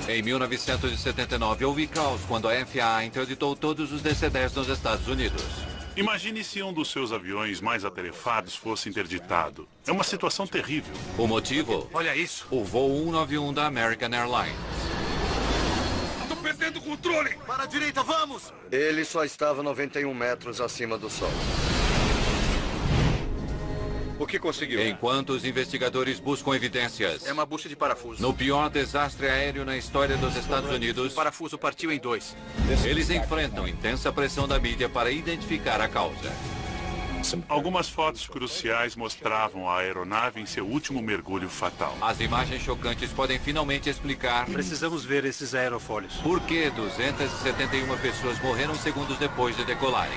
Em 1979, houve caos quando a FAA interditou todos os DC-10 nos Estados Unidos. Imagine se um dos seus aviões mais atarefados fosse interditado. É uma situação terrível. O motivo? Olha isso. O voo 191 da American Airlines. Tô perdendo o controle. Para a direita, vamos! Ele só estava 91 metros acima do sol. O que conseguiu? Enquanto os investigadores buscam evidências. É uma bucha de parafuso. No pior desastre aéreo na história dos Estados Unidos, O parafuso partiu em dois. eles enfrentam intensa pressão da mídia para identificar a causa. Algumas fotos cruciais mostravam a aeronave em seu último mergulho fatal. As imagens chocantes podem finalmente explicar Precisamos ver esses aerofólios. por que 271 pessoas morreram segundos depois de decolarem.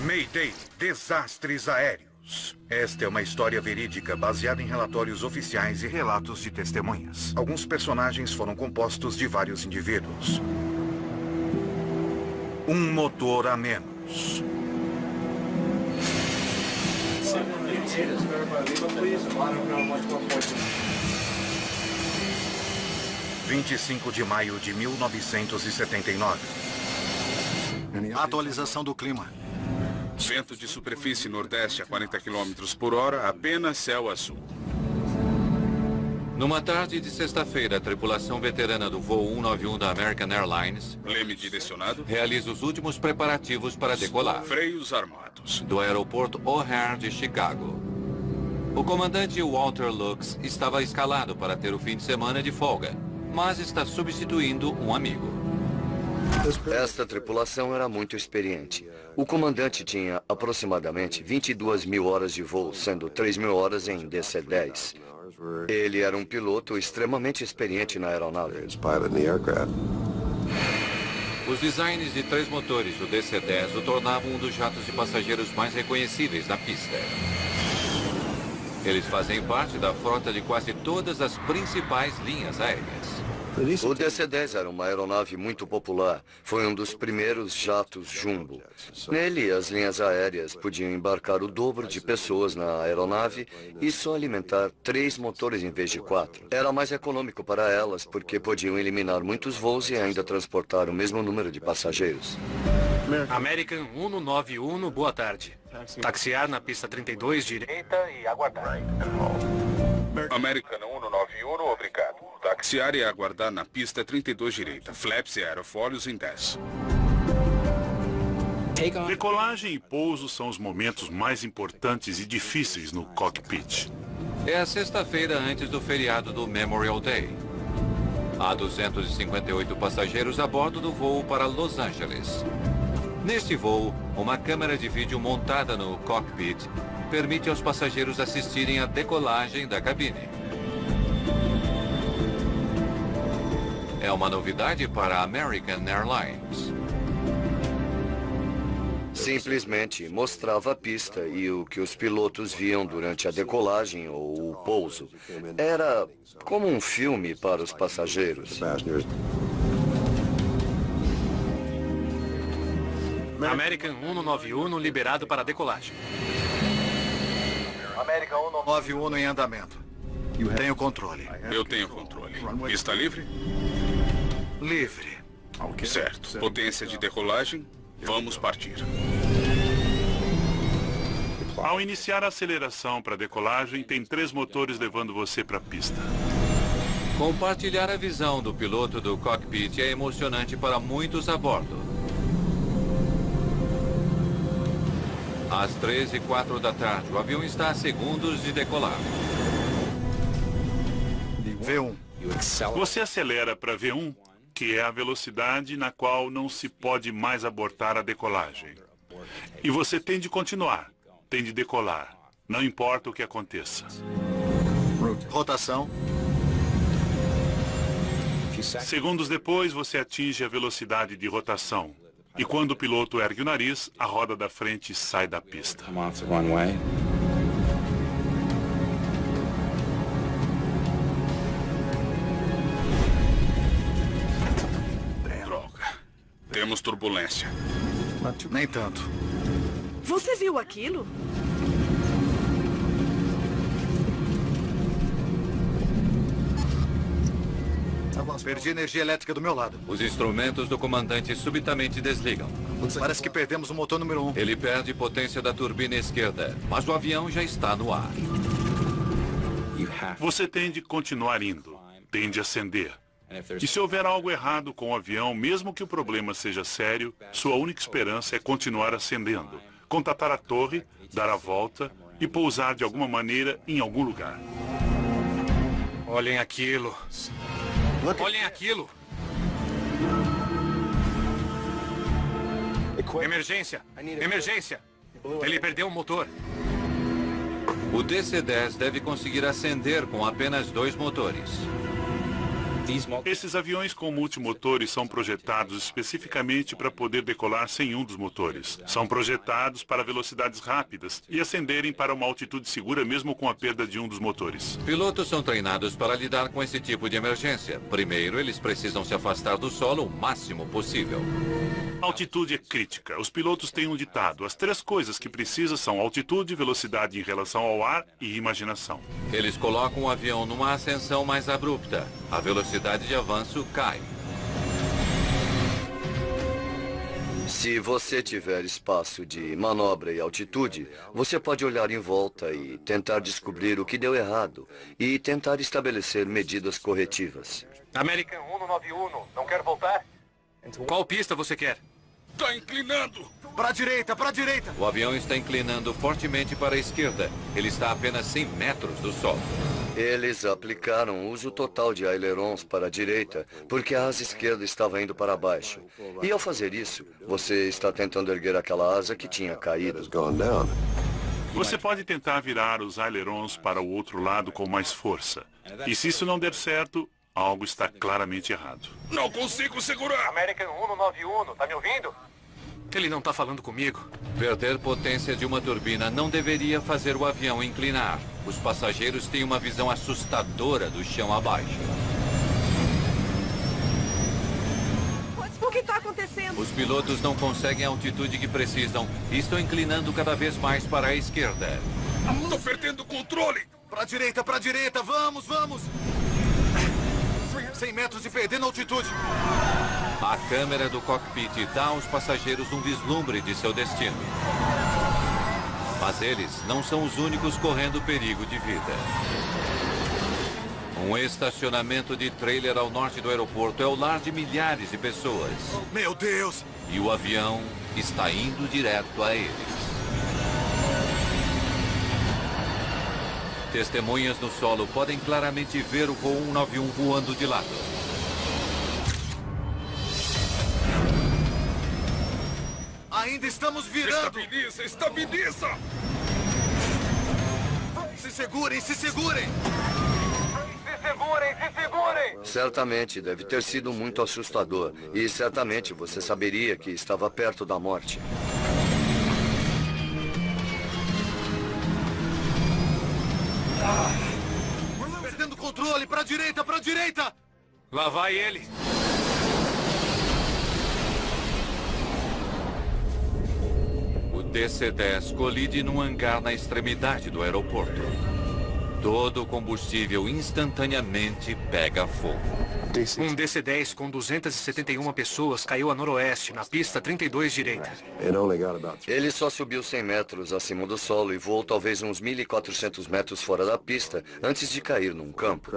Mayday, desastres aéreos. Esta é uma história verídica baseada em relatórios oficiais e relatos de testemunhas. Alguns personagens foram compostos de vários indivíduos. Um motor a menos. – 25 de maio de 1979. Atualização do clima. Vento de superfície nordeste a 40 km por hora, apenas céu azul. Numa tarde de sexta-feira, a tripulação veterana do voo 191 da American Airlines Leme direcionado. realiza os últimos preparativos para decolar Freios armados. do aeroporto O'Hare de Chicago. O comandante Walter Lux estava escalado para ter o fim de semana de folga, mas está substituindo um amigo. Esta tripulação era muito experiente. O comandante tinha aproximadamente 22 mil horas de voo, sendo 3 mil horas em DC-10. Ele era um piloto extremamente experiente na aeronave. Os designs de 3 motores do DC-10 o tornavam um dos jatos de passageiros mais reconhecíveis na pista. Eles fazem parte da frota de quase todas as principais linhas aéreas. O DC-10 era uma aeronave muito popular. Foi um dos primeiros jatos jumbo. Nele, as linhas aéreas podiam embarcar o dobro de pessoas na aeronave e só alimentar 3 motores em vez de 4. Era mais econômico para elas porque podiam eliminar muitos voos e ainda transportar o mesmo número de passageiros. American 191, boa tarde. Taxiar na pista 32, direita e aguardar. American 191, obrigado. Taxiar e aguardar na pista 32 direita. Flaps e aerofólios em 10. Decolagem e pouso são os momentos mais importantes e difíceis no cockpit. É a sexta-feira antes do feriado do Memorial Day. Há 258 passageiros a bordo do voo para Los Angeles. Neste voo, uma câmera de vídeo montada no cockpit permite aos passageiros assistirem à decolagem da cabine. É uma novidade para a American Airlines. Simplesmente mostrava a pista e o que os pilotos viam durante a decolagem ou o pouso. Era como um filme para os passageiros. American 191 liberado para decolagem. América 191 em andamento. Tenho controle. Eu tenho controle. Está livre? Livre. Certo. Potência de decolagem. Vamos partir. Ao iniciar a aceleração para decolagem, tem 3 motores levando você para a pista. Compartilhar a visão do piloto do cockpit é emocionante para muitos a bordo. Às 13h04 da tarde, o avião está a segundos de decolar. V1. Você acelera para V1, que é a velocidade na qual não se pode mais abortar a decolagem. E você tem de continuar, tem de decolar, não importa o que aconteça. Rotação. Segundos depois, você atinge a velocidade de rotação. E quando o piloto ergue o nariz, a roda da frente sai da pista. Droga. turbulência. Nem tanto. Você viu aquilo? Perdi energia elétrica do meu lado. Os instrumentos do comandante subitamente desligam. Parece que perdemos o motor número 1. Ele perde potência da turbina esquerda, mas o avião já está no ar. Você tem de continuar indo. Tem de ascender. E se houver algo errado com o avião, mesmo que o problema seja sério, sua única esperança é continuar ascendendo. Contatar a torre, dar a volta e pousar de alguma maneira em algum lugar. Olhem aquilo. Olhem aquilo. Emergência! Emergência! Ele perdeu o motor. O DC-10 deve conseguir ascender com apenas 2 motores. Esses aviões com multimotores são projetados especificamente para poder decolar sem um dos motores. São projetados para velocidades rápidas e ascenderem para uma altitude segura mesmo com a perda de um dos motores. Pilotos são treinados para lidar com esse tipo de emergência. Primeiro, eles precisam se afastar do solo o máximo possível. Altitude é crítica. Os pilotos têm um ditado. As 3 coisas que precisa são altitude, velocidade em relação ao ar e imaginação. Eles colocam o avião numa ascensão mais abrupta. A velocidade de avanço cai. Se você tiver espaço de manobra e altitude, você pode olhar em volta e tentar descobrir o que deu errado e tentar estabelecer medidas corretivas. American 191, não quer voltar? Qual pista você quer? Tá inclinando! Para a direita, para a direita! O avião está inclinando fortemente para a esquerda. Ele está a apenas 100 metros do solo. Eles aplicaram uso total de ailerons para a direita, porque a asa esquerda estava indo para baixo. E ao fazer isso, você está tentando erguer aquela asa que tinha caído. Você pode tentar virar os ailerons para o outro lado com mais força. E se isso não der certo, algo está claramente errado. Não consigo segurar! American 191, tá me ouvindo? Ele não tá falando comigo. Perder potência de uma turbina não deveria fazer o avião inclinar. Os passageiros têm uma visão assustadora do chão abaixo. O que está acontecendo? Os pilotos não conseguem a altitude que precisam e estão inclinando cada vez mais para a esquerda. Tô perdendo o controle! Para a direita, vamos, vamos! 100 metros e perdendo altitude. A câmera do cockpit dá aos passageiros um vislumbre de seu destino. Mas eles não são os únicos correndo perigo de vida. Um estacionamento de trailer ao norte do aeroporto é o lar de milhares de pessoas. Meu Deus! E o avião está indo direto a eles. Testemunhas no solo podem claramente ver o voo 191 voando de lado. Ainda estamos virando! Estabiliza, estabiliza! Se segurem, se segurem! Se segurem, se segurem! Certamente deve ter sido muito assustador. E certamente você saberia que estava perto da morte. Perdendo o controle! Para a direita, para a direita! Lá vai ele! O DC-10 colide num hangar na extremidade do aeroporto. Todo o combustível instantaneamente pega fogo. Um DC-10 com 271 pessoas caiu a noroeste, na pista 32 direita. Ele só subiu 100 metros acima do solo e voou talvez uns 1.400 metros fora da pista antes de cair num campo.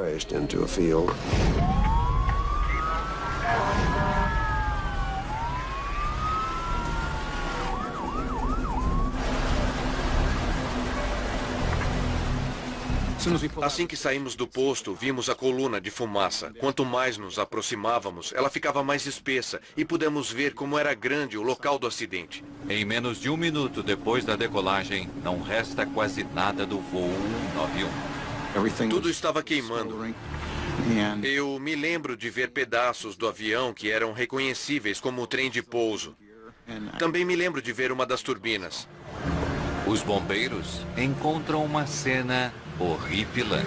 Assim que saímos do posto, vimos a coluna de fumaça. Quanto mais nos aproximávamos, ela ficava mais espessa e pudemos ver como era grande o local do acidente. Em menos de 1 minuto depois da decolagem, não resta quase nada do voo 191. Tudo estava queimando. Eu me lembro de ver pedaços do avião que eram reconhecíveis como o trem de pouso. Também me lembro de ver uma das turbinas. Os bombeiros encontram uma cena horripilante.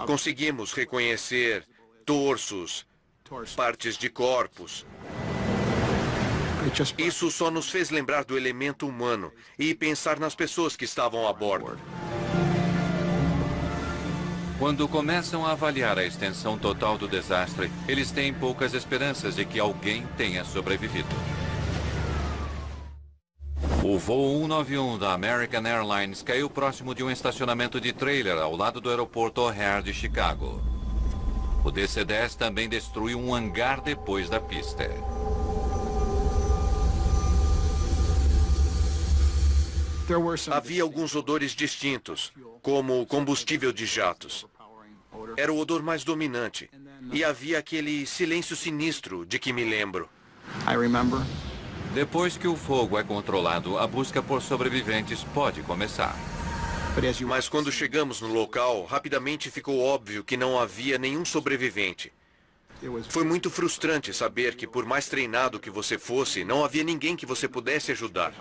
Conseguimos reconhecer torsos, partes de corpos. Isso só nos fez lembrar do elemento humano e pensar nas pessoas que estavam a bordo. Quando começam a avaliar a extensão total do desastre, eles têm poucas esperanças de que alguém tenha sobrevivido. O voo 191 da American Airlines caiu próximo de um estacionamento de trailer ao lado do aeroporto O'Hare de Chicago. O DC-10 também destruiu um hangar depois da pista. Havia alguns odores distintos, como combustível de jatos. Era o odor mais dominante. E havia aquele silêncio sinistro de que me lembro. Depois que o fogo é controlado, a busca por sobreviventes pode começar. Mas quando chegamos no local, rapidamente ficou óbvio que não havia nenhum sobrevivente. Foi muito frustrante saber que, por mais treinado que você fosse, não havia ninguém que você pudesse ajudar.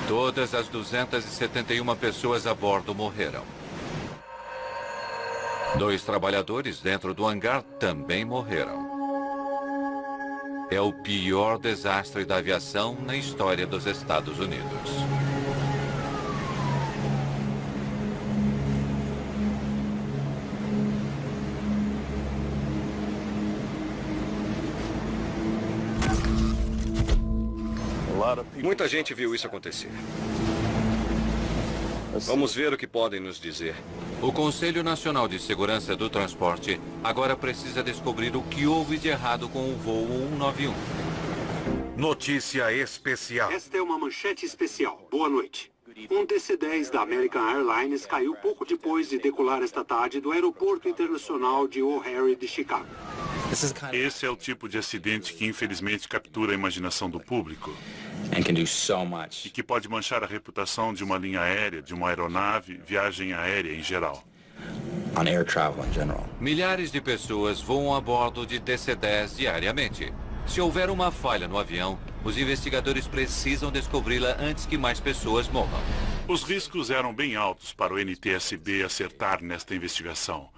Todas as 271 pessoas a bordo morreram. 2 trabalhadores dentro do hangar também morreram. É o pior desastre da aviação na história dos Estados Unidos. Muita gente viu isso acontecer. Vamos ver o que podem nos dizer. O Conselho Nacional de Segurança do Transporte agora precisa descobrir o que houve de errado com o voo 191. Notícia especial. Esta é uma manchete especial. Boa noite. Um DC-10 da American Airlines caiu pouco depois de decolar esta tarde do Aeroporto Internacional de O'Hare de Chicago. Esse é o tipo de acidente que infelizmente captura a imaginação do público. E que pode manchar a reputação de uma linha aérea, de uma aeronave, viagem aérea em geral. Milhares de pessoas voam a bordo de DC-10 diariamente. Se houver uma falha no avião, os investigadores precisam descobri-la antes que mais pessoas morram. Os riscos eram bem altos para o NTSB acertar nesta investigação.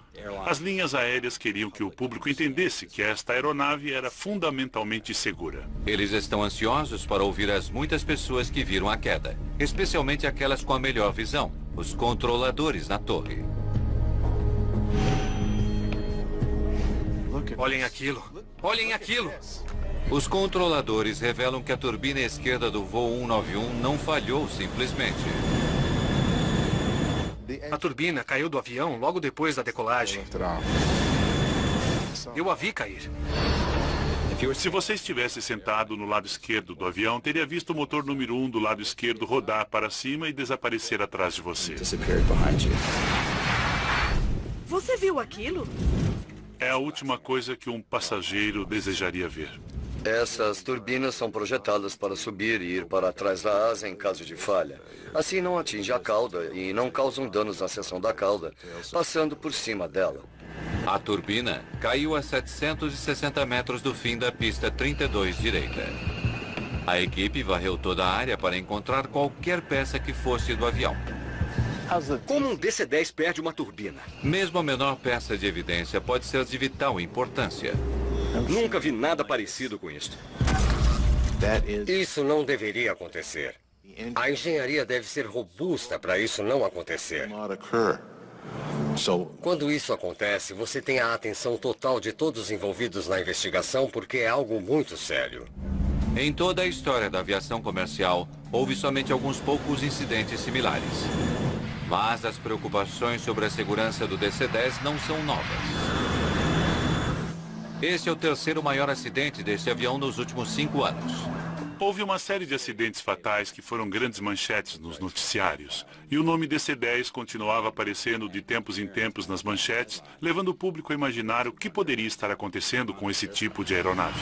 As linhas aéreas queriam que o público entendesse que esta aeronave era fundamentalmente segura. Eles estão ansiosos para ouvir as muitas pessoas que viram a queda, especialmente aquelas com a melhor visão, os controladores na torre. Olhem aquilo! Olhem aquilo! Os controladores revelam que a turbina esquerda do voo 191 não falhou simplesmente. A turbina caiu do avião logo depois da decolagem. Eu a vi cair. Se você estivesse sentado no lado esquerdo do avião, teria visto o motor número 1 do lado esquerdo rodar para cima e desaparecer atrás de você. Você viu aquilo? É a última coisa que um passageiro desejaria ver. Essas turbinas são projetadas para subir e ir para trás da asa em caso de falha. Assim não atinge a cauda e não causam danos na seção da cauda, passando por cima dela. A turbina caiu a 760 metros do fim da pista 32 direita. A equipe varreu toda a área para encontrar qualquer peça que fosse do avião. Como um DC-10 perde uma turbina? Mesmo a menor peça de evidência pode ser de vital importância. Nunca vi nada parecido com isso. Isso não deveria acontecer. A engenharia deve ser robusta para isso não acontecer. Quando isso acontece, você tem a atenção total de todos os envolvidos na investigação porque é algo muito sério. Em toda a história da aviação comercial, houve somente alguns poucos incidentes similares. Mas as preocupações sobre a segurança do DC-10 não são novas. Esse é o terceiro maior acidente deste avião nos últimos 5 anos. Houve uma série de acidentes fatais que foram grandes manchetes nos noticiários. E o nome DC-10 continuava aparecendo de tempos em tempos nas manchetes, levando o público a imaginar o que poderia estar acontecendo com esse tipo de aeronave.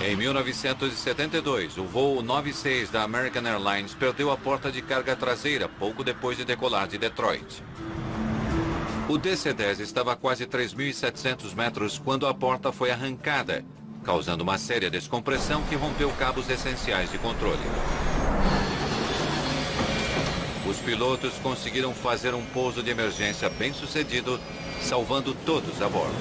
Em 1972, o voo 96 da American Airlines perdeu a porta de carga traseira pouco depois de decolar de Detroit. O DC-10 estava a quase 3.700 metros quando a porta foi arrancada, causando uma séria descompressão que rompeu cabos essenciais de controle. Os pilotos conseguiram fazer um pouso de emergência bem sucedido, salvando todos a bordo.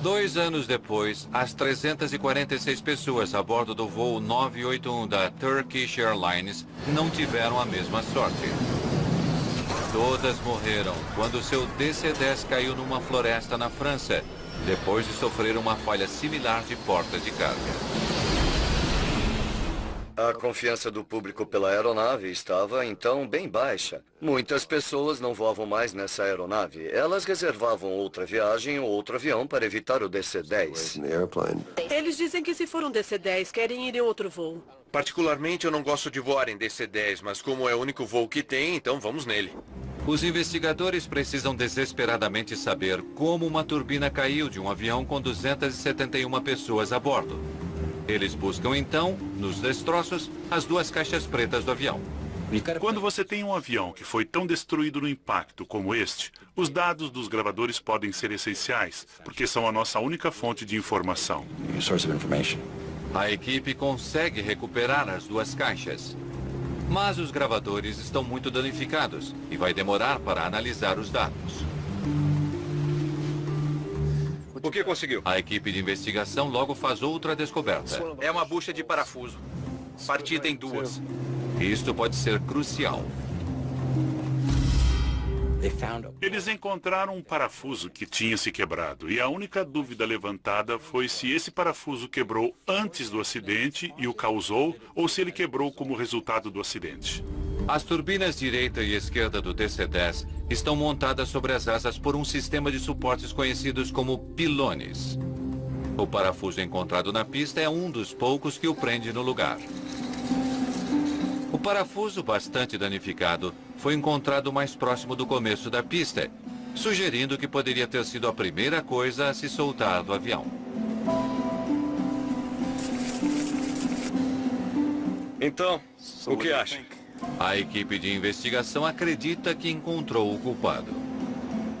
2 anos depois, as 346 pessoas a bordo do voo 981 da Turkish Airlines não tiveram a mesma sorte. Todas morreram quando seu DC-10 caiu numa floresta na França, depois de sofrer uma falha similar de porta de carga. A confiança do público pela aeronave estava, então, bem baixa. Muitas pessoas não voavam mais nessa aeronave. Elas reservavam outra viagem ou outro avião para evitar o DC-10. Eles dizem que se for um DC-10, querem ir em outro voo. Particularmente, eu não gosto de voar em DC-10, mas como é o único voo que tem, então vamos nele. Os investigadores precisam desesperadamente saber como uma turbina caiu de um avião com 271 pessoas a bordo. Eles buscam, então, nos destroços, as 2 caixas pretas do avião. Quando você tem um avião que foi tão destruído no impacto como este, os dados dos gravadores podem ser essenciais, porque são a nossa única fonte de informação. A equipe consegue recuperar as 2 caixas. Mas os gravadores estão muito danificados e vai demorar para analisar os dados. O que conseguiu? A equipe de investigação logo faz outra descoberta. É uma bucha de parafuso, partida em 2. Isto pode ser crucial. Eles encontraram um parafuso que tinha se quebrado e a única dúvida levantada foi se esse parafuso quebrou antes do acidente e o causou ou se ele quebrou como resultado do acidente. As turbinas direita e esquerda do DC-10 estão montadas sobre as asas por um sistema de suportes conhecidos como pilones. O parafuso encontrado na pista é um dos poucos que o prende no lugar. O parafuso, bastante danificado, foi encontrado mais próximo do começo da pista, sugerindo que poderia ter sido a primeira coisa a se soltar do avião. Então, o que acha? A equipe de investigação acredita que encontrou o culpado.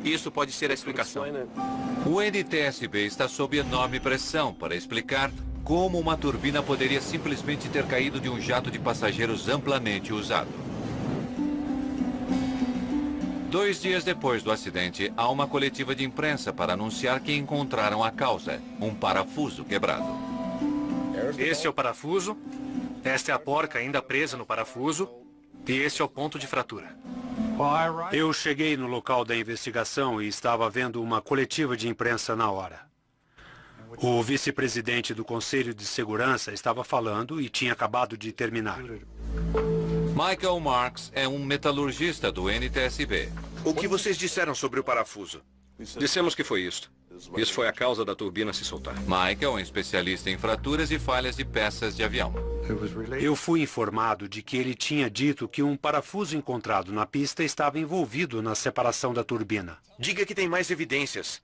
Isso pode ser a explicação. O NTSB está sob enorme pressão para explicar como uma turbina poderia simplesmente ter caído de um jato de passageiros amplamente usado. 2 dias depois do acidente, há uma coletiva de imprensa para anunciar que encontraram a causa, um parafuso quebrado. Este é o parafuso, esta é a porca ainda presa no parafuso e este é o ponto de fratura. Eu cheguei no local da investigação e estava vendo uma coletiva de imprensa na hora. O vice-presidente do Conselho de Segurança estava falando e tinha acabado de terminar. Michael Marks é um metalurgista do NTSB. O que vocês disseram sobre o parafuso? Dissemos que foi isso. Isso foi a causa da turbina se soltar. Michael é um especialista em fraturas e falhas de peças de avião. Eu fui informado de que ele tinha dito que um parafuso encontrado na pista estava envolvido na separação da turbina. Diga que tem mais evidências.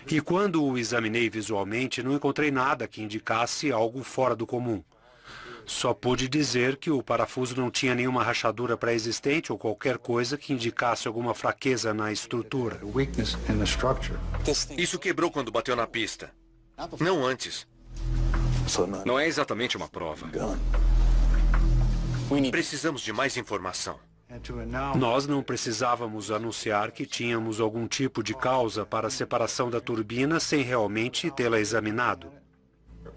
E quando o examinei visualmente, não encontrei nada que indicasse algo fora do comum. Só pude dizer que o parafuso não tinha nenhuma rachadura pré-existente ou qualquer coisa que indicasse alguma fraqueza na estrutura. Isso quebrou quando bateu na pista. Não antes. Não é exatamente uma prova. Precisamos de mais informação. Nós não precisávamos anunciar que tínhamos algum tipo de causa para a separação da turbina sem realmente tê-la examinado.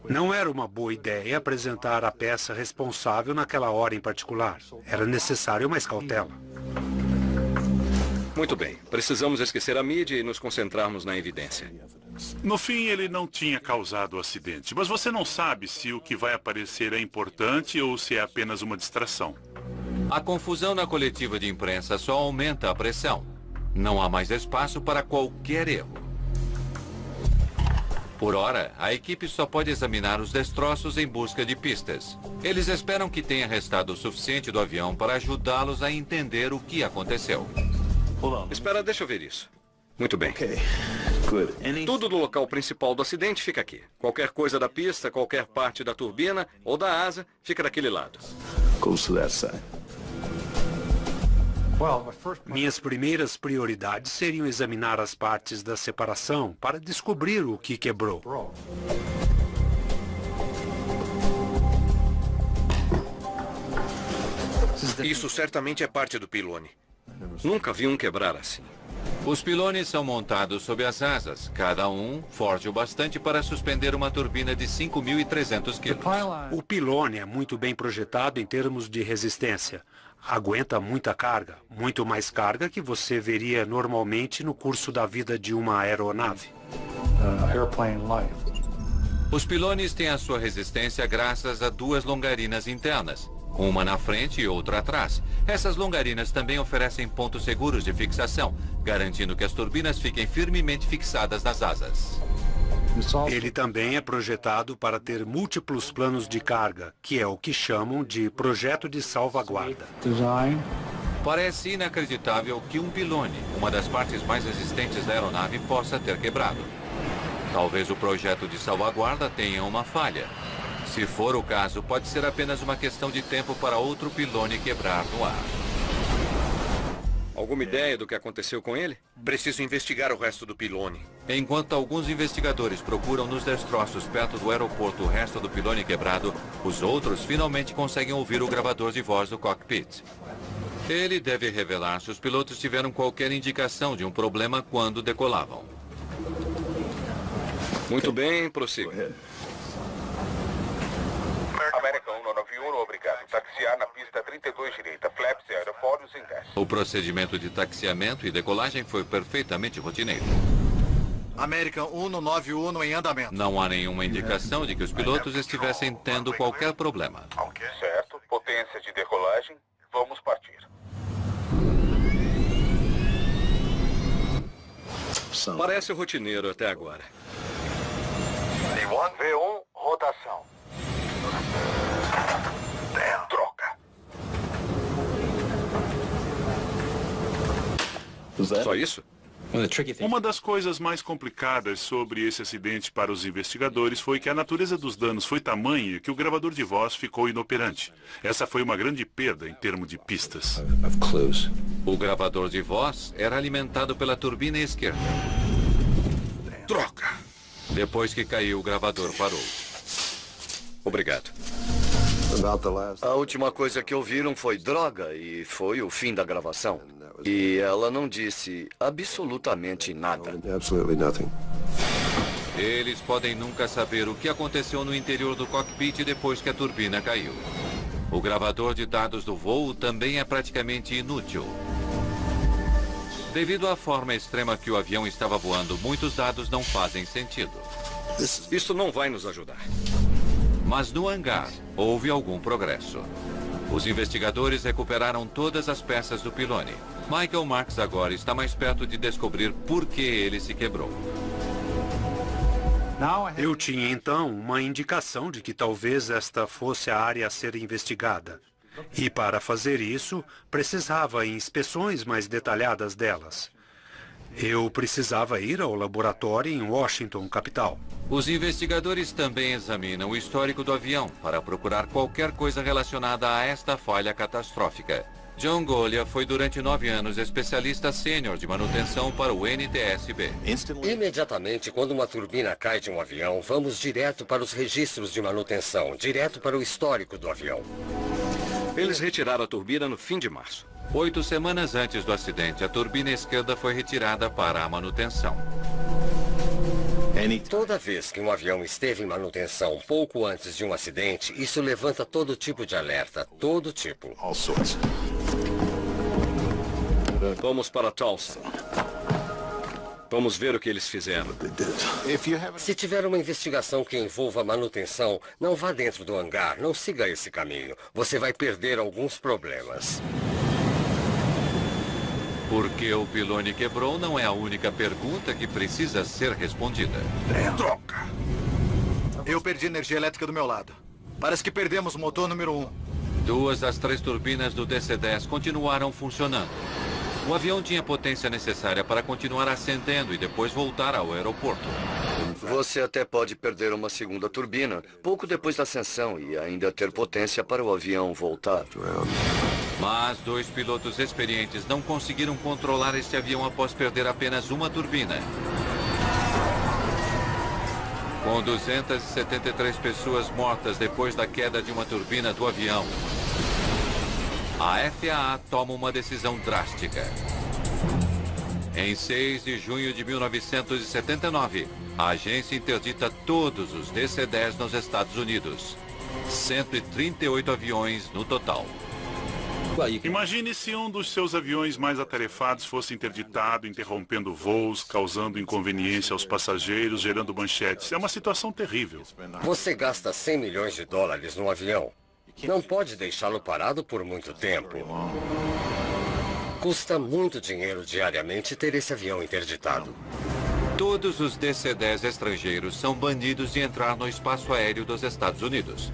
Não era uma boa ideia apresentar a peça responsável naquela hora em particular. Era necessário mais cautela. Muito bem. Precisamos esquecer a mídia e nos concentrarmos na evidência. No fim, ele não tinha causado o acidente, mas você não sabe se o que vai aparecer é importante ou se é apenas uma distração. A confusão na coletiva de imprensa só aumenta a pressão. Não há mais espaço para qualquer erro. Por hora, a equipe só pode examinar os destroços em busca de pistas. Eles esperam que tenha restado o suficiente do avião para ajudá-los a entender o que aconteceu. Espera, deixa eu ver isso. Muito bem. Tudo do local principal do acidente fica aqui. Qualquer coisa da pista, qualquer parte da turbina ou da asa, fica daquele lado. Minhas primeiras prioridades seriam examinar as partes da separação para descobrir o que quebrou. Isso certamente é parte do pilone. Nunca vi um quebrar assim. Os pilones são montados sob as asas, cada um forte o bastante para suspender uma turbina de 5.300 quilos. O pilone é muito bem projetado em termos de resistência. Aguenta muita carga, muito mais carga que você veria normalmente no curso da vida de uma aeronave. Os pilones têm a sua resistência graças a duas longarinas internas, uma na frente e outra atrás. Essas longarinas também oferecem pontos seguros de fixação, garantindo que as turbinas fiquem firmemente fixadas nas asas. Ele também é projetado para ter múltiplos planos de carga, que é o que chamam de projeto de salvaguarda. Parece inacreditável que um pilone, uma das partes mais resistentes da aeronave, possa ter quebrado. Talvez o projeto de salvaguarda tenha uma falha. Se for o caso, pode ser apenas uma questão de tempo para outro pilone quebrar no ar. Alguma ideia do que aconteceu com ele? Preciso investigar o resto do pilone. Enquanto alguns investigadores procuram nos destroços perto do aeroporto o resto do pilone quebrado, os outros finalmente conseguem ouvir o gravador de voz do cockpit. Ele deve revelar se os pilotos tiveram qualquer indicação de um problema quando decolavam. Muito bem, prossiga. American 191, obrigado. Taxiar na pista 32 direita. Flaps e aerofólios em teste. O procedimento de taxiamento e decolagem foi perfeitamente rotineiro. American 191 em andamento. Não há nenhuma indicação de que os pilotos estivessem tendo qualquer problema. Certo. Potência de decolagem. Vamos partir. Parece rotineiro até agora. V1, rotação. Troca. Só isso? Uma das coisas mais complicadas sobre esse acidente para os investigadores foi que a natureza dos danos foi tamanha que o gravador de voz ficou inoperante. Essa foi uma grande perda em termos de pistas. O gravador de voz era alimentado pela turbina esquerda. Troca! Depois que caiu, o gravador parou. Obrigado. A última coisa que ouviram foi droga e foi o fim da gravação. E ela não disse absolutamente nada. Eles podem nunca saber o que aconteceu no interior do cockpit depois que a turbina caiu. O gravador de dados do voo também é praticamente inútil. Devido à forma extrema que o avião estava voando, muitos dados não fazem sentido. Isso não vai nos ajudar. Mas no hangar, houve algum progresso. Os investigadores recuperaram todas as peças do pilone. Michael Marks agora está mais perto de descobrir por que ele se quebrou. Eu tinha então uma indicação de que talvez esta fosse a área a ser investigada. E para fazer isso, precisava inspeções mais detalhadas delas. Eu precisava ir ao laboratório em Washington, capital. Os investigadores também examinam o histórico do avião para procurar qualquer coisa relacionada a esta falha catastrófica. John Golia foi durante 9 anos especialista sênior de manutenção para o NTSB. Imediatamente, quando uma turbina cai de um avião, vamos direto para os registros de manutenção, direto para o histórico do avião. Eles retiraram a turbina no fim de março. 8 semanas antes do acidente, a turbina esquerda foi retirada para a manutenção. Toda vez que um avião esteve em manutenção pouco antes de um acidente, isso levanta todo tipo de alerta, todo tipo. Vamos para Tulsa. Vamos ver o que eles fizeram. Se tiver uma investigação que envolva manutenção, não vá dentro do hangar, não siga esse caminho. Você vai perder alguns problemas. Por que o pilone quebrou não é a única pergunta que precisa ser respondida. Troca! Eu perdi energia elétrica do meu lado. Parece que perdemos o motor número 1. 2 das 3 turbinas do DC-10 continuaram funcionando. O avião tinha potência necessária para continuar ascendendo e depois voltar ao aeroporto. Você até pode perder uma segunda turbina pouco depois da ascensão e ainda ter potência para o avião voltar. Mas 2 pilotos experientes não conseguiram controlar este avião após perder apenas uma turbina. Com 273 pessoas mortas depois da queda de uma turbina do avião, a FAA toma uma decisão drástica. Em 6 de junho de 1979, a agência interdita todos os DC-10 nos Estados Unidos. 138 aviões no total. Imagine se um dos seus aviões mais atarefados fosse interditado, interrompendo voos, causando inconveniência aos passageiros, gerando manchetes. É uma situação terrível. Você gasta 100 milhões de dólares no avião. Não pode deixá-lo parado por muito tempo. Custa muito dinheiro diariamente ter esse avião interditado. Todos os DC-10 estrangeiros são banidos de entrar no espaço aéreo dos Estados Unidos.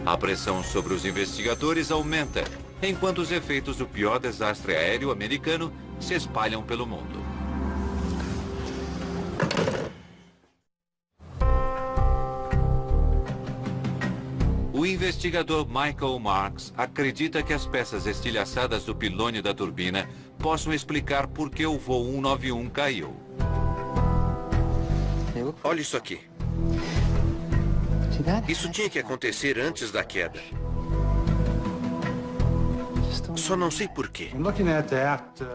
A pressão sobre os investigadores aumenta, enquanto os efeitos do pior desastre aéreo americano se espalham pelo mundo. O investigador Michael Marks acredita que as peças estilhaçadas do pilone da turbina possam explicar por que o voo 191 caiu. Olha isso aqui. Isso tinha que acontecer antes da queda. Só não sei por quê.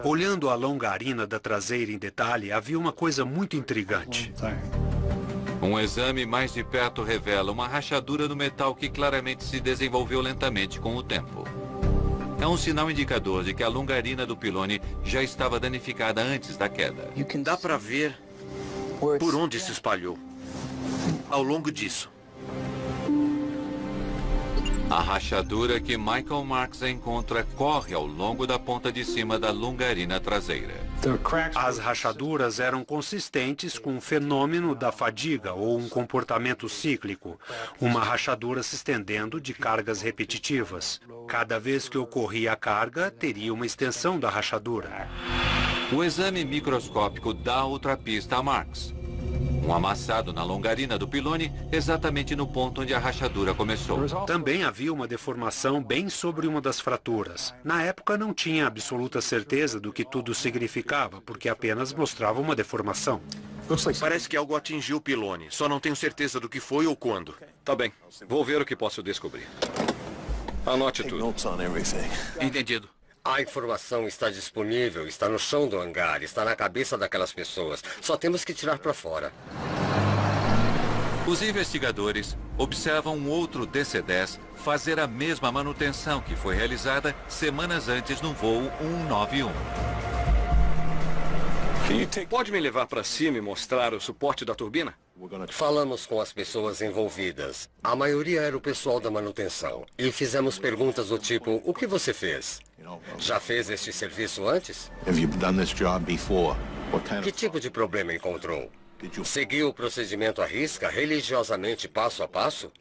Olhando a longarina da traseira em detalhe, havia uma coisa muito intrigante. Um exame mais de perto revela uma rachadura no metal que claramente se desenvolveu lentamente com o tempo. É um sinal indicador de que a longarina do pilone já estava danificada antes da queda. Dá para ver por onde se espalhou ao longo disso. A rachadura que Michael Marks encontra corre ao longo da ponta de cima da longarina traseira. As rachaduras eram consistentes com o fenômeno da fadiga ou um comportamento cíclico, uma rachadura se estendendo de cargas repetitivas. Cada vez que ocorria a carga, teria uma extensão da rachadura. O exame microscópico dá outra pista a Marks. Um amassado na longarina do pilone, exatamente no ponto onde a rachadura começou. Também havia uma deformação bem sobre uma das fraturas. Na época não tinha absoluta certeza do que tudo significava, porque apenas mostrava uma deformação. Parece que algo atingiu o pilone. Só não tenho certeza do que foi ou quando. Tá bem. Vou ver o que posso descobrir. Anote tudo. Entendido. A informação está disponível, está no chão do hangar, está na cabeça daquelas pessoas. Só temos que tirar para fora. Os investigadores observam um outro DC-10 fazer a mesma manutenção que foi realizada semanas antes no voo 191. Pode me levar para cima e mostrar o suporte da turbina? Falamos com as pessoas envolvidas. A maioria era o pessoal da manutenção. E fizemos perguntas do tipo, o que você fez? Já fez este serviço antes? Que tipo de problema encontrou? Seguiu o procedimento à risca, religiosamente passo a passo?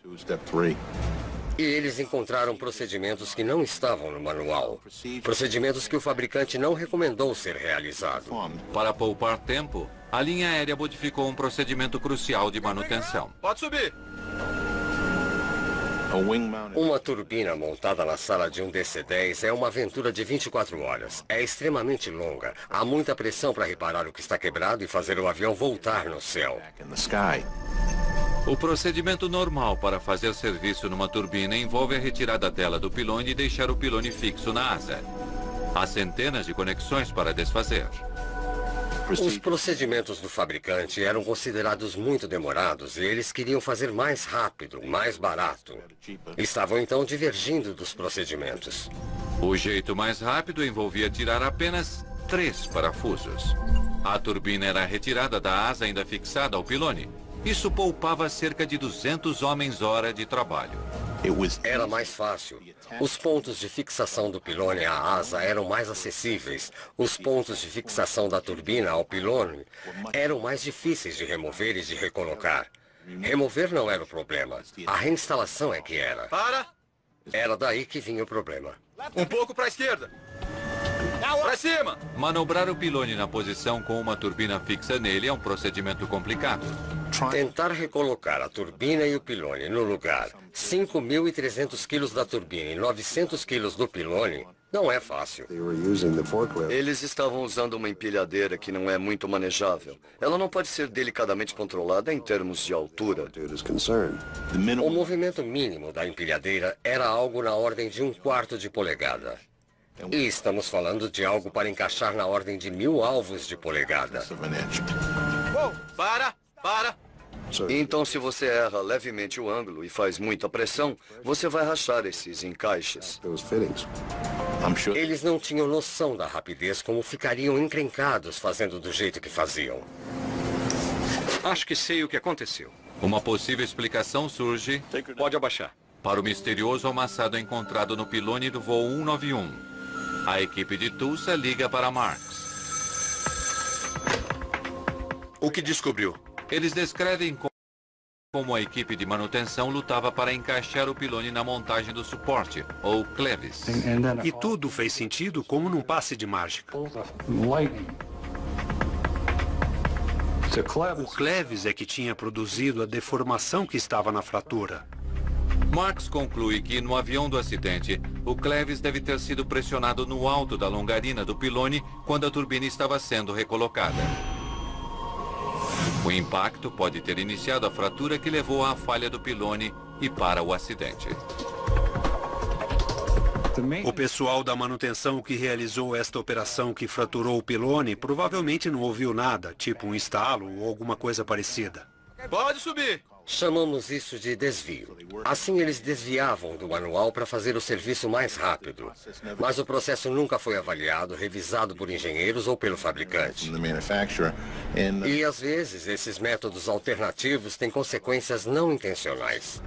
E eles encontraram procedimentos que não estavam no manual. Procedimentos que o fabricante não recomendou ser realizado. Para poupar tempo, a linha aérea modificou um procedimento crucial de manutenção. Pode subir! Uma turbina montada na sala de um DC-10 é uma aventura de 24 horas. É extremamente longa. Há muita pressão para reparar o que está quebrado e fazer o avião voltar no céu. O procedimento normal para fazer serviço numa turbina envolve a retirada dela do pilone e deixar o pilone fixo na asa. Há centenas de conexões para desfazer. Os procedimentos do fabricante eram considerados muito demorados e eles queriam fazer mais rápido, mais barato. Estavam então divergindo dos procedimentos. O jeito mais rápido envolvia tirar apenas 3 parafusos. A turbina era retirada da asa ainda fixada ao pilone. Isso poupava cerca de 200 homens-hora de trabalho. Era mais fácil. Os pontos de fixação do pilone à asa eram mais acessíveis. Os pontos de fixação da turbina ao pilone eram mais difíceis de remover e de recolocar. Remover não era o problema. A reinstalação é que era. Para! Era daí que vinha o problema. Um pouco para a esquerda. Para cima! Manobrar o pilone na posição com uma turbina fixa nele é um procedimento complicado. Tentar recolocar a turbina e o pilone no lugar, 5.300 quilos da turbina e 900 quilos do pilone, não é fácil. Eles estavam usando uma empilhadeira que não é muito manejável. Ela não pode ser delicadamente controlada em termos de altura. O movimento mínimo da empilhadeira era algo na ordem de 1/4 de polegada. E estamos falando de algo para encaixar na ordem de 1000 alvos de polegada. Para! Então, se você erra levemente o ângulo e faz muita pressão, você vai rachar esses encaixes. Eles não tinham noção da rapidez, como ficariam encrencados fazendo do jeito que faziam. Acho que sei o que aconteceu. Uma possível explicação surge Pode abaixar. para o misterioso amassado encontrado no pilone do voo 191. A equipe de Tulsa liga para Marks. O que descobriu? Eles descrevem como a equipe de manutenção lutava para encaixar o pilone na montagem do suporte, ou clevis. E tudo fez sentido como num passe de mágica. O clevis é que tinha produzido a deformação que estava na fratura. Marks conclui que no avião do acidente, o clevis deve ter sido pressionado no alto da longarina do pilone quando a turbina estava sendo recolocada. O impacto pode ter iniciado a fratura que levou à falha do pilone e para o acidente. O pessoal da manutenção que realizou esta operação que fraturou o pilone provavelmente não ouviu nada, tipo um estalo ou alguma coisa parecida. Pode subir! Chamamos isso de desvio. Assim, eles desviavam do manual para fazer o serviço mais rápido. Mas o processo nunca foi avaliado, revisado por engenheiros ou pelo fabricante. E, às vezes, esses métodos alternativos têm consequências não intencionais.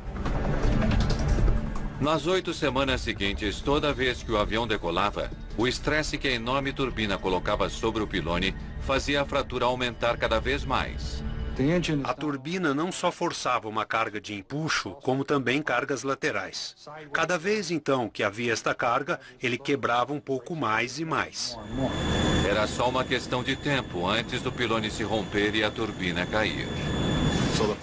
Nas 8 semanas seguintes, toda vez que o avião decolava, o estresse que a enorme turbina colocava sobre o pilone fazia a fratura aumentar cada vez mais. A turbina não só forçava uma carga de empuxo, como também cargas laterais. Cada vez, então, que havia esta carga, ele quebrava um pouco mais e mais. Era só uma questão de tempo antes do pilone se romper e a turbina cair.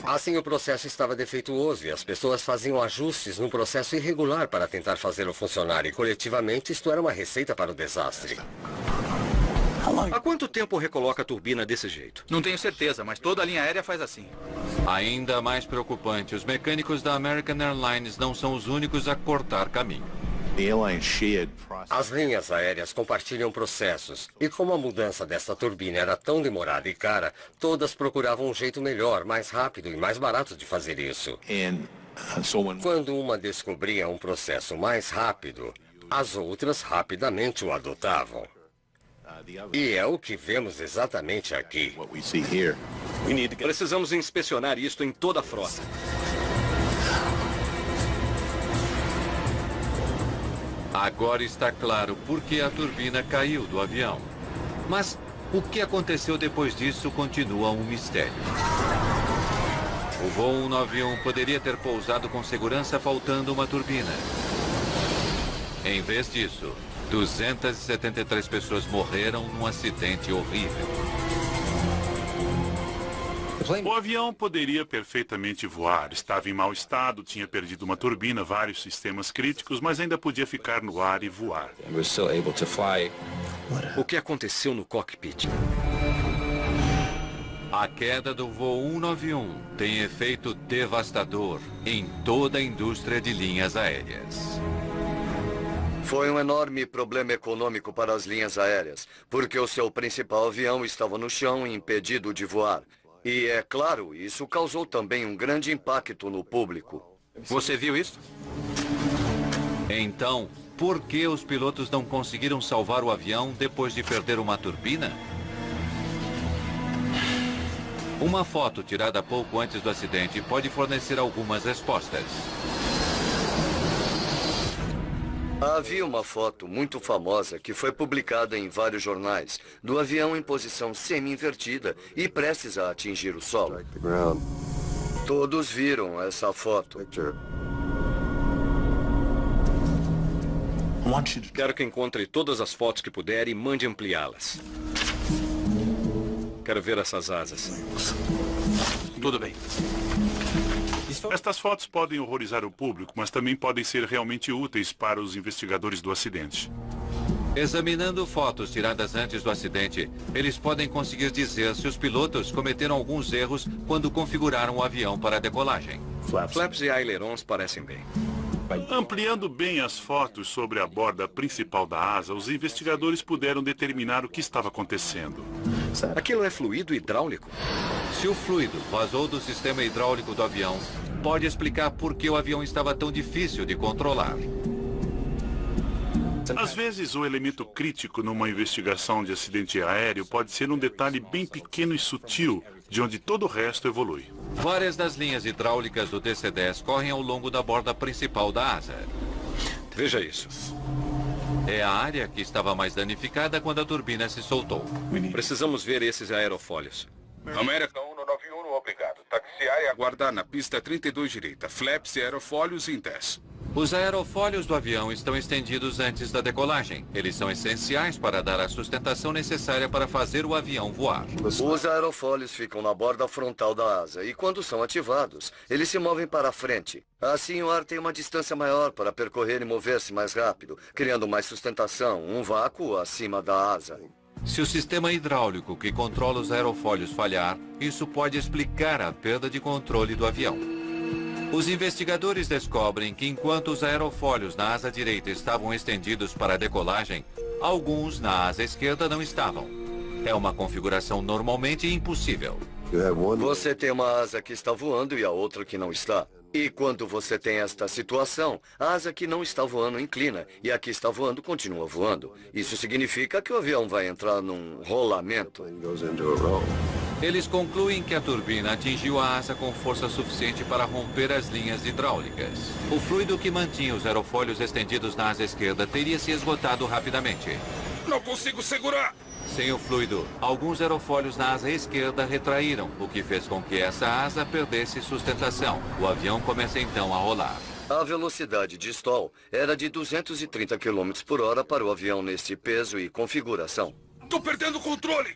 Assim, o processo estava defeituoso e as pessoas faziam ajustes num processo irregular para tentar fazê-lo funcionar. E, coletivamente, isto era uma receita para o desastre. Há quanto tempo recoloca a turbina desse jeito? Não tenho certeza, mas toda a linha aérea faz assim. Ainda mais preocupante, os mecânicos da American Airlines não são os únicos a cortar caminho. As linhas aéreas compartilham processos. E como a mudança dessa turbina era tão demorada e cara, todas procuravam um jeito melhor, mais rápido e mais barato de fazer isso. Quando uma descobria um processo mais rápido, as outras rapidamente o adotavam. E é o que vemos exatamente aqui. Precisamos inspecionar isto em toda a frota. Agora está claro por que a turbina caiu do avião. Mas o que aconteceu depois disso continua um mistério. O voo 191 poderia ter pousado com segurança faltando uma turbina. Em vez disso, 273 pessoas morreram num acidente horrível. O avião poderia perfeitamente voar. Estava em mau estado, tinha perdido uma turbina, vários sistemas críticos, mas ainda podia ficar no ar e voar. O que aconteceu no cockpit? A queda do voo 191 tem efeito devastador em toda a indústria de linhas aéreas. Foi um enorme problema econômico para as linhas aéreas, porque o seu principal avião estava no chão e impedido de voar. E, é claro, isso causou também um grande impacto no público. Você viu isso? Então, por que os pilotos não conseguiram salvar o avião depois de perder uma turbina? Uma foto tirada pouco antes do acidente pode fornecer algumas respostas. Havia uma foto muito famosa que foi publicada em vários jornais, do avião em posição semi-invertida e prestes a atingir o solo. Todos viram essa foto. Quero que encontre todas as fotos que puder e mande ampliá-las. Quero ver essas asas. Tudo bem. Estas fotos podem horrorizar o público, mas também podem ser realmente úteis para os investigadores do acidente. Examinando fotos tiradas antes do acidente, eles podem conseguir dizer se os pilotos cometeram alguns erros quando configuraram o avião para a decolagem. Flaps e ailerons parecem bem. Ampliando bem as fotos sobre a borda principal da asa, os investigadores puderam determinar o que estava acontecendo. Aquilo é fluido hidráulico? Se o fluido vazou do sistema hidráulico do avião, pode explicar por que o avião estava tão difícil de controlar. Às vezes, o elemento crítico numa investigação de acidente aéreo pode ser um detalhe bem pequeno e sutil, de onde todo o resto evolui. Várias das linhas hidráulicas do DC-10 correm ao longo da borda principal da asa. Veja isso. É a área que estava mais danificada quando a turbina se soltou. Precisamos ver esses aerofólios. American 191, obrigado. Taxiar e aguardar na pista 32 direita. Flaps e aerofólios em 10. Os aerofólios do avião estão estendidos antes da decolagem. Eles são essenciais para dar a sustentação necessária para fazer o avião voar. Os aerofólios ficam na borda frontal da asa e, quando são ativados, eles se movem para a frente. Assim, o ar tem uma distância maior para percorrer e mover-se mais rápido, criando mais sustentação, um vácuo acima da asa. Se o sistema hidráulico que controla os aerofólios falhar, isso pode explicar a perda de controle do avião. Os investigadores descobrem que enquanto os aerofólios na asa direita estavam estendidos para a decolagem, alguns na asa esquerda não estavam. É uma configuração normalmente impossível. Você tem uma asa que está voando e a outra que não está. E quando você tem esta situação, a asa que não está voando inclina e a que está voando continua voando. Isso significa que o avião vai entrar num rolamento. Eles concluem que a turbina atingiu a asa com força suficiente para romper as linhas hidráulicas. O fluido que mantinha os aerofólios estendidos na asa esquerda teria se esgotado rapidamente. Não consigo segurar! Sem o fluido, alguns aerofólios na asa esquerda retraíram, o que fez com que essa asa perdesse sustentação. O avião começa então a rolar. A velocidade de stall era de 230 km por hora para o avião neste peso e configuração. Tô perdendo o controle!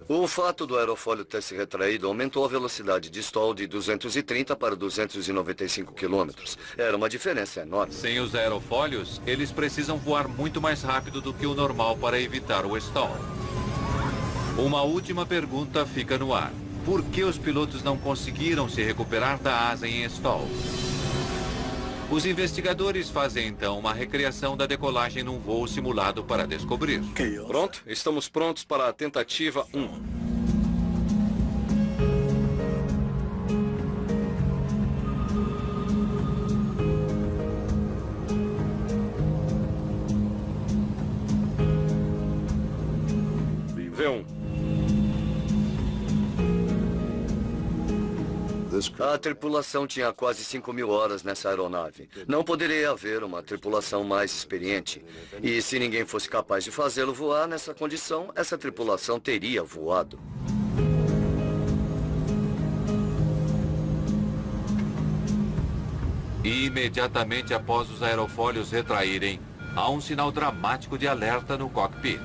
O fato do aerofólio ter se retraído aumentou a velocidade de stall de 230 para 295 km. Era uma diferença enorme. Sem os aerofólios, eles precisam voar muito mais rápido do que o normal para evitar o stall. Uma última pergunta fica no ar. Por que os pilotos não conseguiram se recuperar da asa em stall? Os investigadores fazem então uma recriação da decolagem num voo simulado para descobrir. Pronto? Estamos prontos para a tentativa 1. V1. A tripulação tinha quase 5.000 horas nessa aeronave. Não poderia haver uma tripulação mais experiente. E se ninguém fosse capaz de fazê-lo voar nessa condição, essa tripulação teria voado. E imediatamente após os aerofólios retraírem, há um sinal dramático de alerta no cockpit.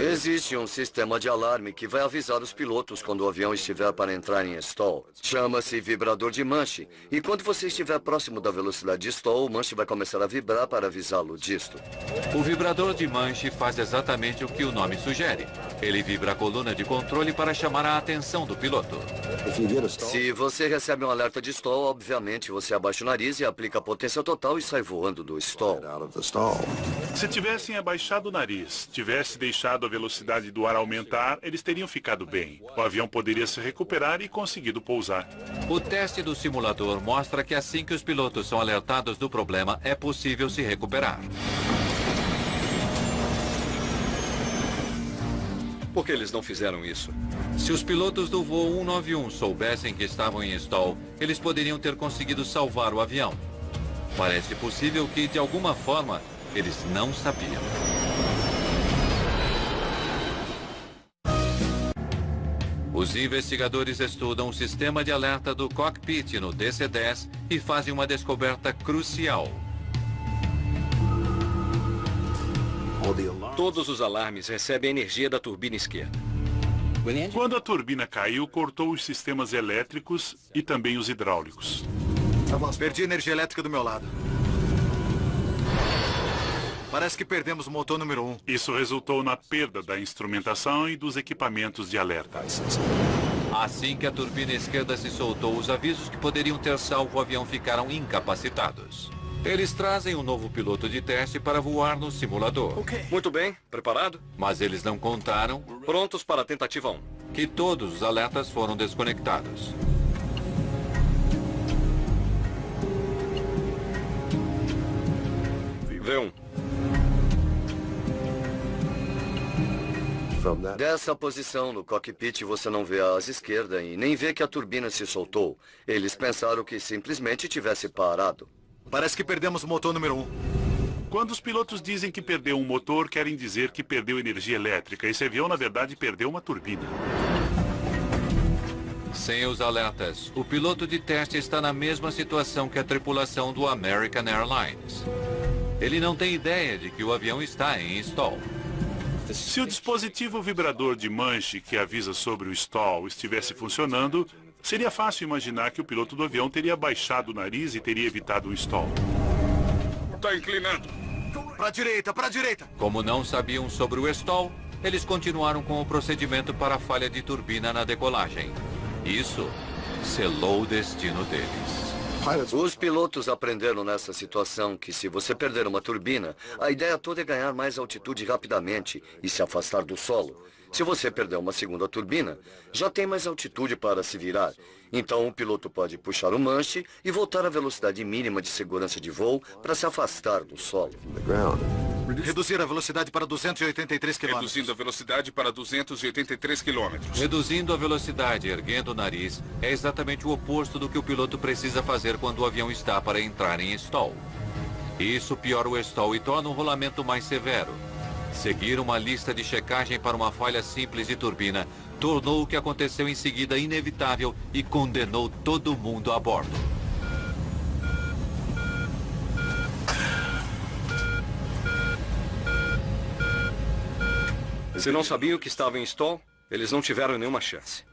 Existe um sistema de alarme que vai avisar os pilotos quando o avião estiver para entrar em stall. Chama-se vibrador de manche. E quando você estiver próximo da velocidade de stall, o manche vai começar a vibrar para avisá-lo disto. O vibrador de manche faz exatamente o que o nome sugere. Ele vibra a coluna de controle para chamar a atenção do piloto. Se você recebe um alerta de stall, obviamente você abaixa o nariz e aplica a potência total e sai voando do stall. Se tivessem abaixado o nariz, tivesse deixado a velocidade do ar aumentar, eles teriam ficado bem. O avião poderia se recuperar e conseguido pousar. O teste do simulador mostra que assim que os pilotos são alertados do problema, é possível se recuperar. Por que eles não fizeram isso? Se os pilotos do voo 191 soubessem que estavam em stall, eles poderiam ter conseguido salvar o avião. Parece possível que, de alguma forma, eles não sabiam. Os investigadores estudam o sistema de alerta do cockpit no DC-10 e fazem uma descoberta crucial. Todos os alarmes recebem energia da turbina esquerda. Quando a turbina caiu, cortou os sistemas elétricos e também os hidráulicos. Perdi energia elétrica do meu lado. Parece que perdemos o motor número 1. Isso resultou na perda da instrumentação e dos equipamentos de alerta. Assim que a turbina esquerda se soltou, os avisos que poderiam ter salvo o avião ficaram incapacitados. Eles trazem um novo piloto de teste para voar no simulador. Muito bem, preparado? Mas eles não contaram... Prontos para a tentativa 1. Que todos os alertas foram desconectados. V1. Dessa posição no cockpit você não vê a asa esquerda e nem vê que a turbina se soltou. Eles pensaram que simplesmente tivesse parado. Parece que perdemos o motor número 1. Quando os pilotos dizem que perdeu um motor, querem dizer que perdeu energia elétrica. Esse avião, na verdade, perdeu uma turbina. Sem os alertas, o piloto de teste está na mesma situação que a tripulação do American Airlines. Ele não tem ideia de que o avião está em stall. Se o dispositivo vibrador de manche que avisa sobre o stall estivesse funcionando, seria fácil imaginar que o piloto do avião teria baixado o nariz e teria evitado um stall. Está inclinando. Para a direita, para a direita. Como não sabiam sobre o stall, eles continuaram com o procedimento para a falha de turbina na decolagem. Isso selou o destino deles. Os pilotos aprenderam nessa situação que se você perder uma turbina, a ideia toda é ganhar mais altitude rapidamente e se afastar do solo. Se você perder uma segunda turbina, já tem mais altitude para se virar. Então o piloto pode puxar o manche e voltar à velocidade mínima de segurança de voo para se afastar do solo. Reduzir a velocidade para 283 km. Reduzindo a velocidade para 283 km. Reduzindo a velocidade erguendo o nariz é exatamente o oposto do que o piloto precisa fazer quando o avião está para entrar em stall. Isso piora o stall e torna o rolamento mais severo. Seguir uma lista de checagem para uma falha simples de turbina tornou o que aconteceu em seguida inevitável e condenou todo mundo a bordo. Se não sabiam que estava em stall, eles não tiveram nenhuma chance.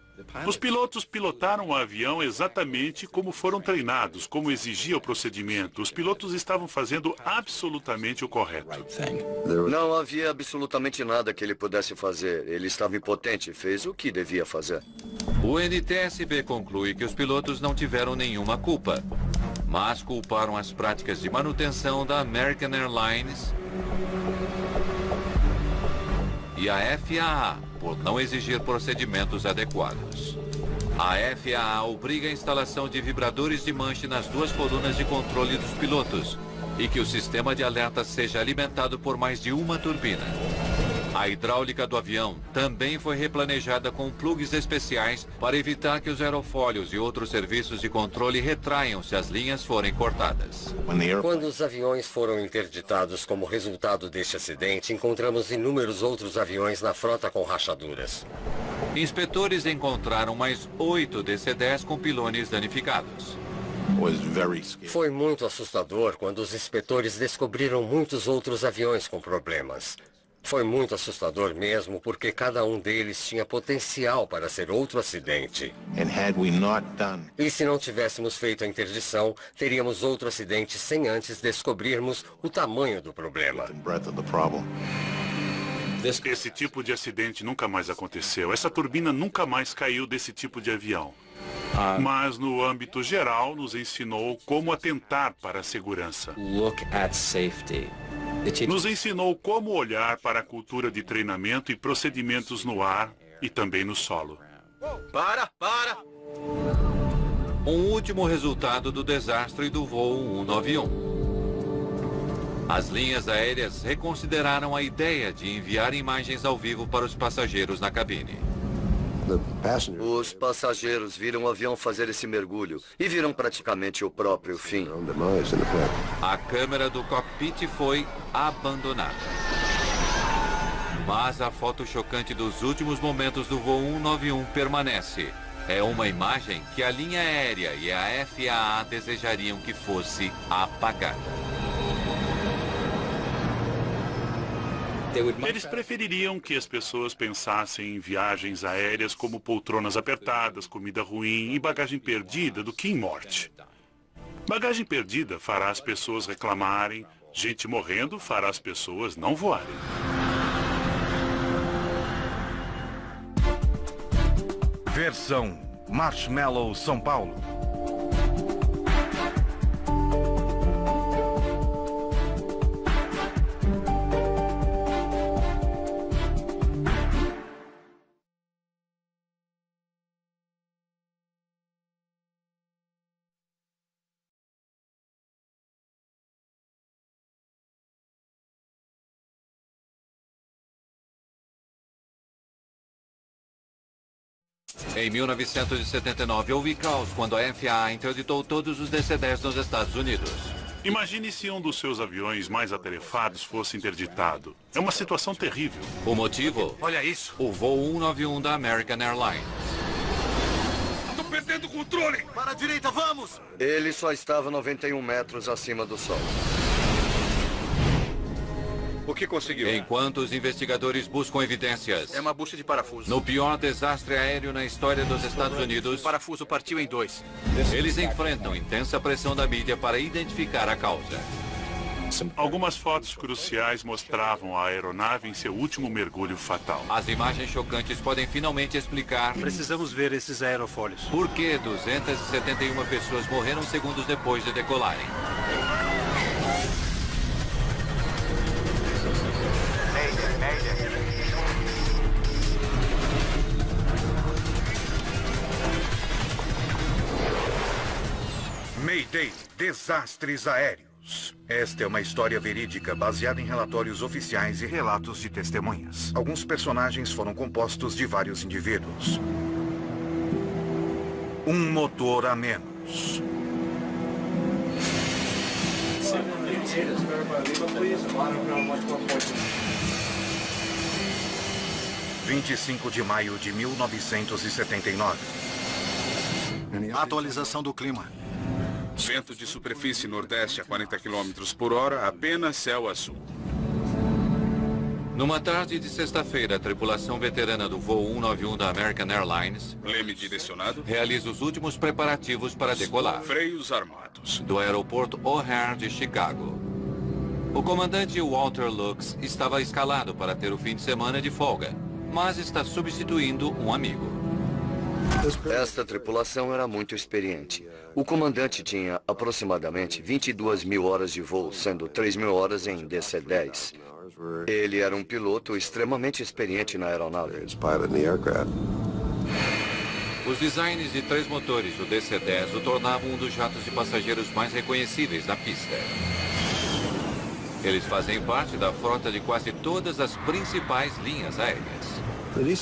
Os pilotos pilotaram o avião exatamente como foram treinados, como exigia o procedimento. Os pilotos estavam fazendo absolutamente o correto. Não havia absolutamente nada que ele pudesse fazer. Ele estava impotente e fez o que devia fazer. O NTSB conclui que os pilotos não tiveram nenhuma culpa, mas culparam as práticas de manutenção da American Airlines e a FAA por não exigir procedimentos adequados. A FAA obriga a instalação de vibradores de manche nas duas colunas de controle dos pilotos e que o sistema de alerta seja alimentado por mais de uma turbina. A hidráulica do avião também foi replanejada com plugs especiais para evitar que os aerofólios e outros serviços de controle retraiam se as linhas forem cortadas. Quando os aviões foram interditados como resultado deste acidente, encontramos inúmeros outros aviões na frota com rachaduras. Inspetores encontraram mais 8 DC-10 com pilones danificados. Foi muito assustador quando os inspetores descobriram muitos outros aviões com problemas. Foi muito assustador mesmo, porque cada um deles tinha potencial para ser outro acidente. E se não tivéssemos feito a interdição, teríamos outro acidente sem antes descobrirmos o tamanho do problema. Esse tipo de acidente nunca mais aconteceu. Essa turbina nunca mais caiu desse tipo de avião. Mas, no âmbito geral, nos ensinou como atentar para a segurança. Nos ensinou como olhar para a cultura de treinamento e procedimentos no ar e também no solo. Para! Um último resultado do desastre do voo 191. As linhas aéreas reconsideraram a ideia de enviar imagens ao vivo para os passageiros na cabine. Os passageiros viram o avião fazer esse mergulho e viram praticamente o próprio fim. A câmera do cockpit foi abandonada. Mas a foto chocante dos últimos momentos do voo 191 permanece. É uma imagem que a linha aérea e a FAA desejariam que fosse apagada. Eles prefeririam que as pessoas pensassem em viagens aéreas como poltronas apertadas, comida ruim e bagagem perdida do que em morte. Bagagem perdida fará as pessoas reclamarem, gente morrendo fará as pessoas não voarem. Versão Marshmallow São Paulo. Em 1979, houve caos quando a FAA interditou todos os DC-10 nos Estados Unidos. Imagine se um dos seus aviões mais atarefados fosse interditado. É uma situação terrível. O motivo? Olha isso. O voo 191 da American Airlines. Tô perdendo o controle! Para a direita, vamos! Ele só estava 91 metros acima do solo. O que conseguiu? Enquanto os investigadores buscam evidências. É uma bucha de parafuso. No pior desastre aéreo na história dos Estados Unidos, O parafuso partiu em 2. eles enfrentam intensa pressão da mídia para identificar a causa. Algumas fotos cruciais mostravam a aeronave em seu último mergulho fatal. As imagens chocantes podem finalmente explicar Precisamos ver esses aerofólios. por que 271 pessoas morreram segundos depois de decolarem. Mayday, desastres aéreos. Esta é uma história verídica baseada em relatórios oficiais e relatos de testemunhas. Alguns personagens foram compostos de vários indivíduos. Um motor a menos. – 25 de maio de 1979. Atualização do clima. Vento de superfície nordeste a 40 km por hora, apenas céu azul. Numa tarde de sexta-feira, a tripulação veterana do voo 191 da American Airlines Leme direcionado. realiza os últimos preparativos para decolar Freios armados. do aeroporto O'Hare de Chicago. O comandante Walter Lux estava escalado para ter o fim de semana de folga, mas está substituindo um amigo. Esta tripulação era muito experiente. O comandante tinha aproximadamente 22 mil horas de voo, sendo 3 mil horas em DC-10. Ele era um piloto extremamente experiente na aeronave. Os designs de 3 motores do DC-10 o tornavam um dos jatos de passageiros mais reconhecíveis na pista. Eles fazem parte da frota de quase todas as principais linhas aéreas.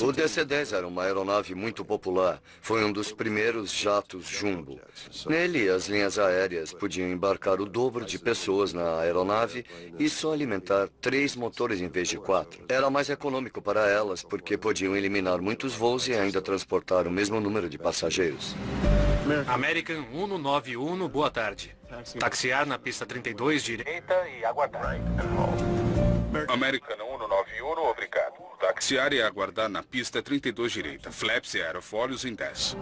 O DC-10 era uma aeronave muito popular. Foi um dos primeiros jatos jumbo. Nele, as linhas aéreas podiam embarcar o dobro de pessoas na aeronave e só alimentar 3 motores em vez de 4. Era mais econômico para elas porque podiam eliminar muitos voos e ainda transportar o mesmo número de passageiros. American 191, boa tarde. Taxiar na pista 32, direita e aguardar. American 191, obrigado. Taxiar e aguardar na pista 32 direita. Flaps e aerofólios em 10.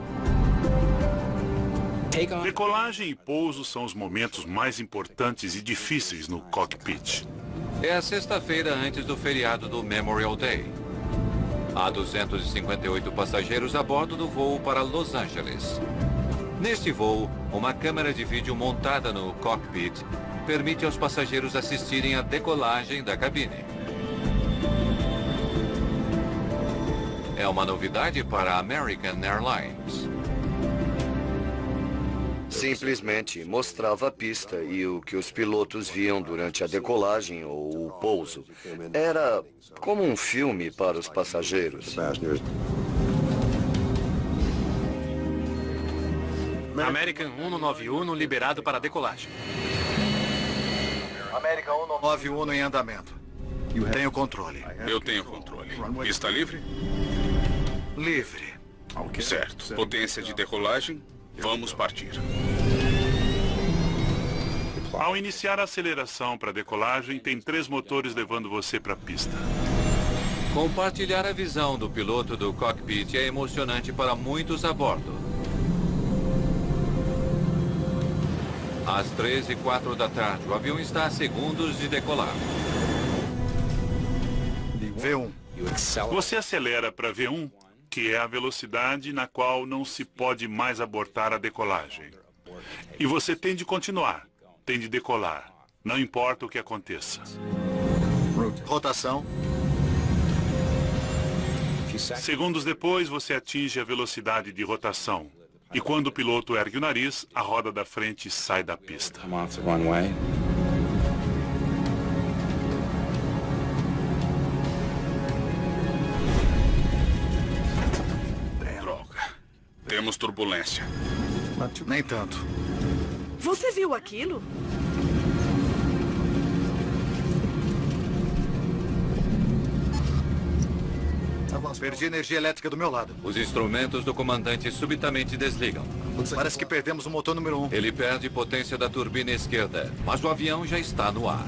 Decolagem e pouso são os momentos mais importantes e difíceis no cockpit. É a sexta-feira antes do feriado do Memorial Day. Há 258 passageiros a bordo do voo para Los Angeles. Neste voo, uma câmera de vídeo montada no cockpit permite aos passageiros assistirem à decolagem da cabine. É uma novidade para a American Airlines. Simplesmente mostrava a pista e o que os pilotos viam durante a decolagem ou o pouso. Era como um filme para os passageiros. American 191 liberado para decolagem. American 191 em andamento. Tenho controle. Eu tenho controle. Está livre? Livre. Certo. Potência de decolagem. Vamos partir. Ao iniciar a aceleração para decolagem, tem 3 motores levando você para a pista. Compartilhar a visão do piloto do cockpit é emocionante para muitos a bordo. Às 13h04 da tarde, o avião está a segundos de decolar. V1. Você acelera para V1, que é a velocidade na qual não se pode mais abortar a decolagem. E você tem de continuar, tem de decolar, não importa o que aconteça. Rotação. Segundos depois, você atinge a velocidade de rotação. E quando o piloto ergue o nariz, a roda da frente sai da pista. Droga. Temos turbulência. Nem tanto. Você viu aquilo? Perdi energia elétrica do meu lado. Os instrumentos do comandante subitamente desligam. Parece que perdemos o motor número 1. Ele perde potência da turbina esquerda, mas o avião já está no ar.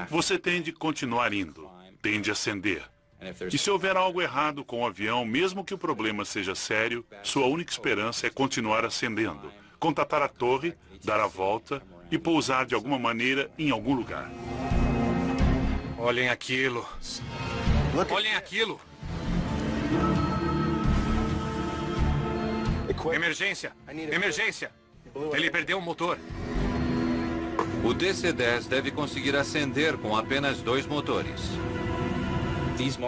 Você tem de continuar indo, tem de acender. E se houver algo errado com o avião, mesmo que o problema seja sério, sua única esperança é continuar acendendo, contatar a torre, dar a volta e pousar de alguma maneira em algum lugar. Olhem aquilo. Olhem aquilo. Emergência! Emergência! Ele perdeu o motor. O DC-10 deve conseguir acender com apenas 2 motores.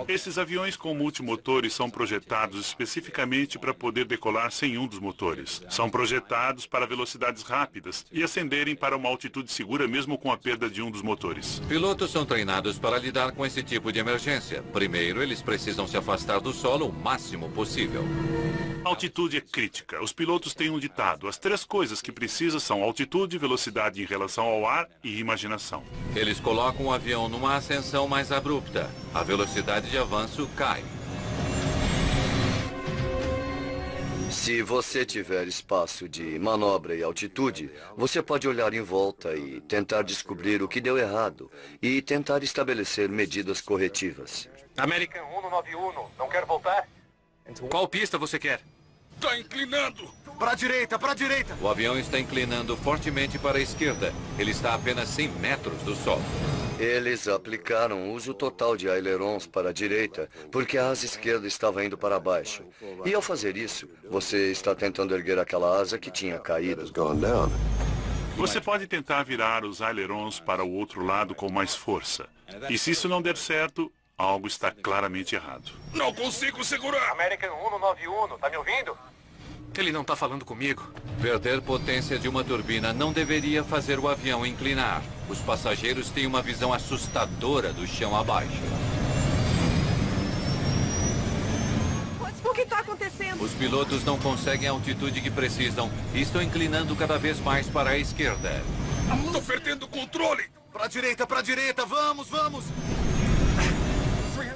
Esses aviões com multimotores são projetados especificamente para poder decolar sem um dos motores. São projetados para velocidades rápidas e ascenderem para uma altitude segura mesmo com a perda de um dos motores. Pilotos são treinados para lidar com esse tipo de emergência. Primeiro, eles precisam se afastar do solo o máximo possível. A altitude é crítica. Os pilotos têm um ditado. As 3 coisas que precisa são altitude, velocidade em relação ao ar e imaginação. Eles colocam o avião numa ascensão mais abrupta. A velocidade de avanço cai. Se você tiver espaço de manobra e altitude, você pode olhar em volta e tentar descobrir o que deu errado e tentar estabelecer medidas corretivas. American 191, não quer voltar? Qual pista você quer? Tá inclinando! Para a direita, para a direita! O avião está inclinando fortemente para a esquerda. Ele está a apenas 100 metros do solo. Eles aplicaram uso total de ailerons para a direita, porque a asa esquerda estava indo para baixo. E ao fazer isso, você está tentando erguer aquela asa que tinha caído. Você pode tentar virar os ailerons para o outro lado com mais força. E se isso não der certo, algo está claramente errado. Não consigo segurar! American 191, tá me ouvindo? Ele não tá falando comigo. Perder potência de uma turbina não deveria fazer o avião inclinar. Os passageiros têm uma visão assustadora do chão abaixo. O que está acontecendo? Os pilotos não conseguem a altitude que precisam e estão inclinando cada vez mais para a esquerda. Tô perdendo o controle! Para a direita, vamos, vamos!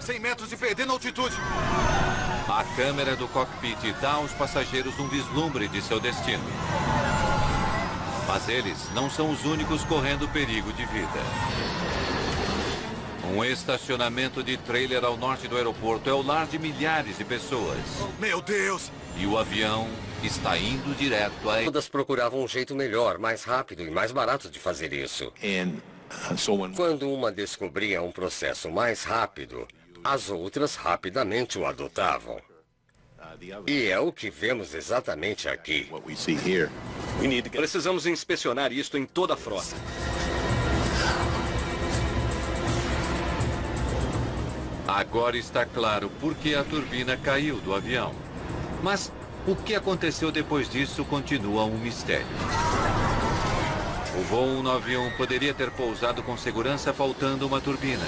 100 metros e perdendo altitude. A câmera do cockpit dá aos passageiros um vislumbre de seu destino. Mas eles não são os únicos correndo perigo de vida. Um estacionamento de trailer ao norte do aeroporto é o lar de milhares de pessoas. Meu Deus! E o avião está indo direto a... Todas procuravam um jeito melhor, mais rápido e mais barato de fazer isso. Quando uma descobria um processo mais rápido, as outras rapidamente o adotavam. E é o que vemos exatamente aqui. Precisamos inspecionar isto em toda a frota. Agora está claro por que a turbina caiu do avião. Mas o que aconteceu depois disso continua um mistério. O voo 191 poderia ter pousado com segurança faltando uma turbina.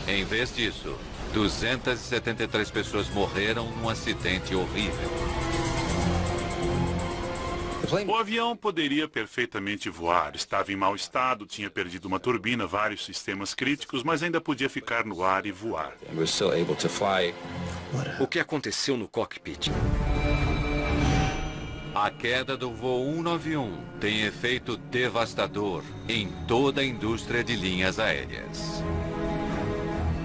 Em vez disso, 273 pessoas morreram num acidente horrível. O avião poderia perfeitamente voar. Estava em mau estado, tinha perdido uma turbina, vários sistemas críticos, mas ainda podia ficar no ar e voar. O que aconteceu no cockpit? A queda do voo 191 tem efeito devastador em toda a indústria de linhas aéreas.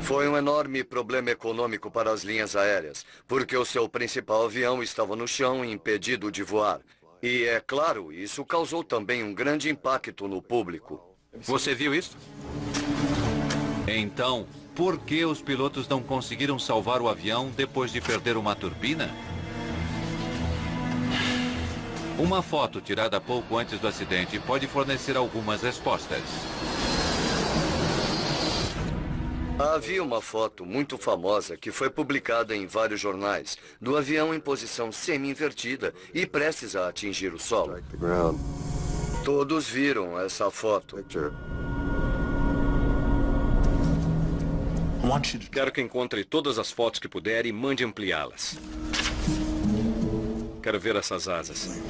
Foi um enorme problema econômico para as linhas aéreas, porque o seu principal avião estava no chão e impedido de voar. E, é claro, isso causou também um grande impacto no público. Você viu isso? Então, Por que os pilotos não conseguiram salvar o avião depois de perder uma turbina? Uma foto tirada pouco antes do acidente pode fornecer algumas respostas. Havia uma foto muito famosa que foi publicada em vários jornais do avião em posição semi-invertida e prestes a atingir o solo. Todos viram essa foto. Quero que encontre todas as fotos que puder e mande ampliá-las. Quero ver essas asas.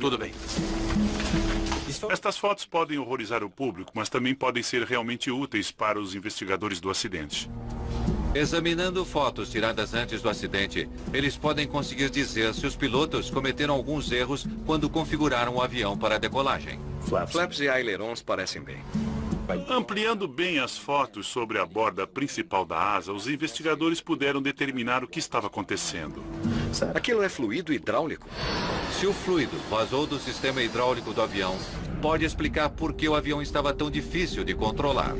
Tudo bem. Estas fotos podem horrorizar o público, mas também podem ser realmente úteis para os investigadores do acidente. Examinando fotos tiradas antes do acidente, eles podem conseguir dizer se os pilotos cometeram alguns erros quando configuraram o avião para a decolagem. Flaps e ailerons parecem bem. Ampliando bem as fotos sobre a borda principal da asa, os investigadores puderam determinar o que estava acontecendo. Aquilo é fluido hidráulico? Se o fluido vazou do sistema hidráulico do avião, pode explicar por que o avião estava tão difícil de controlar.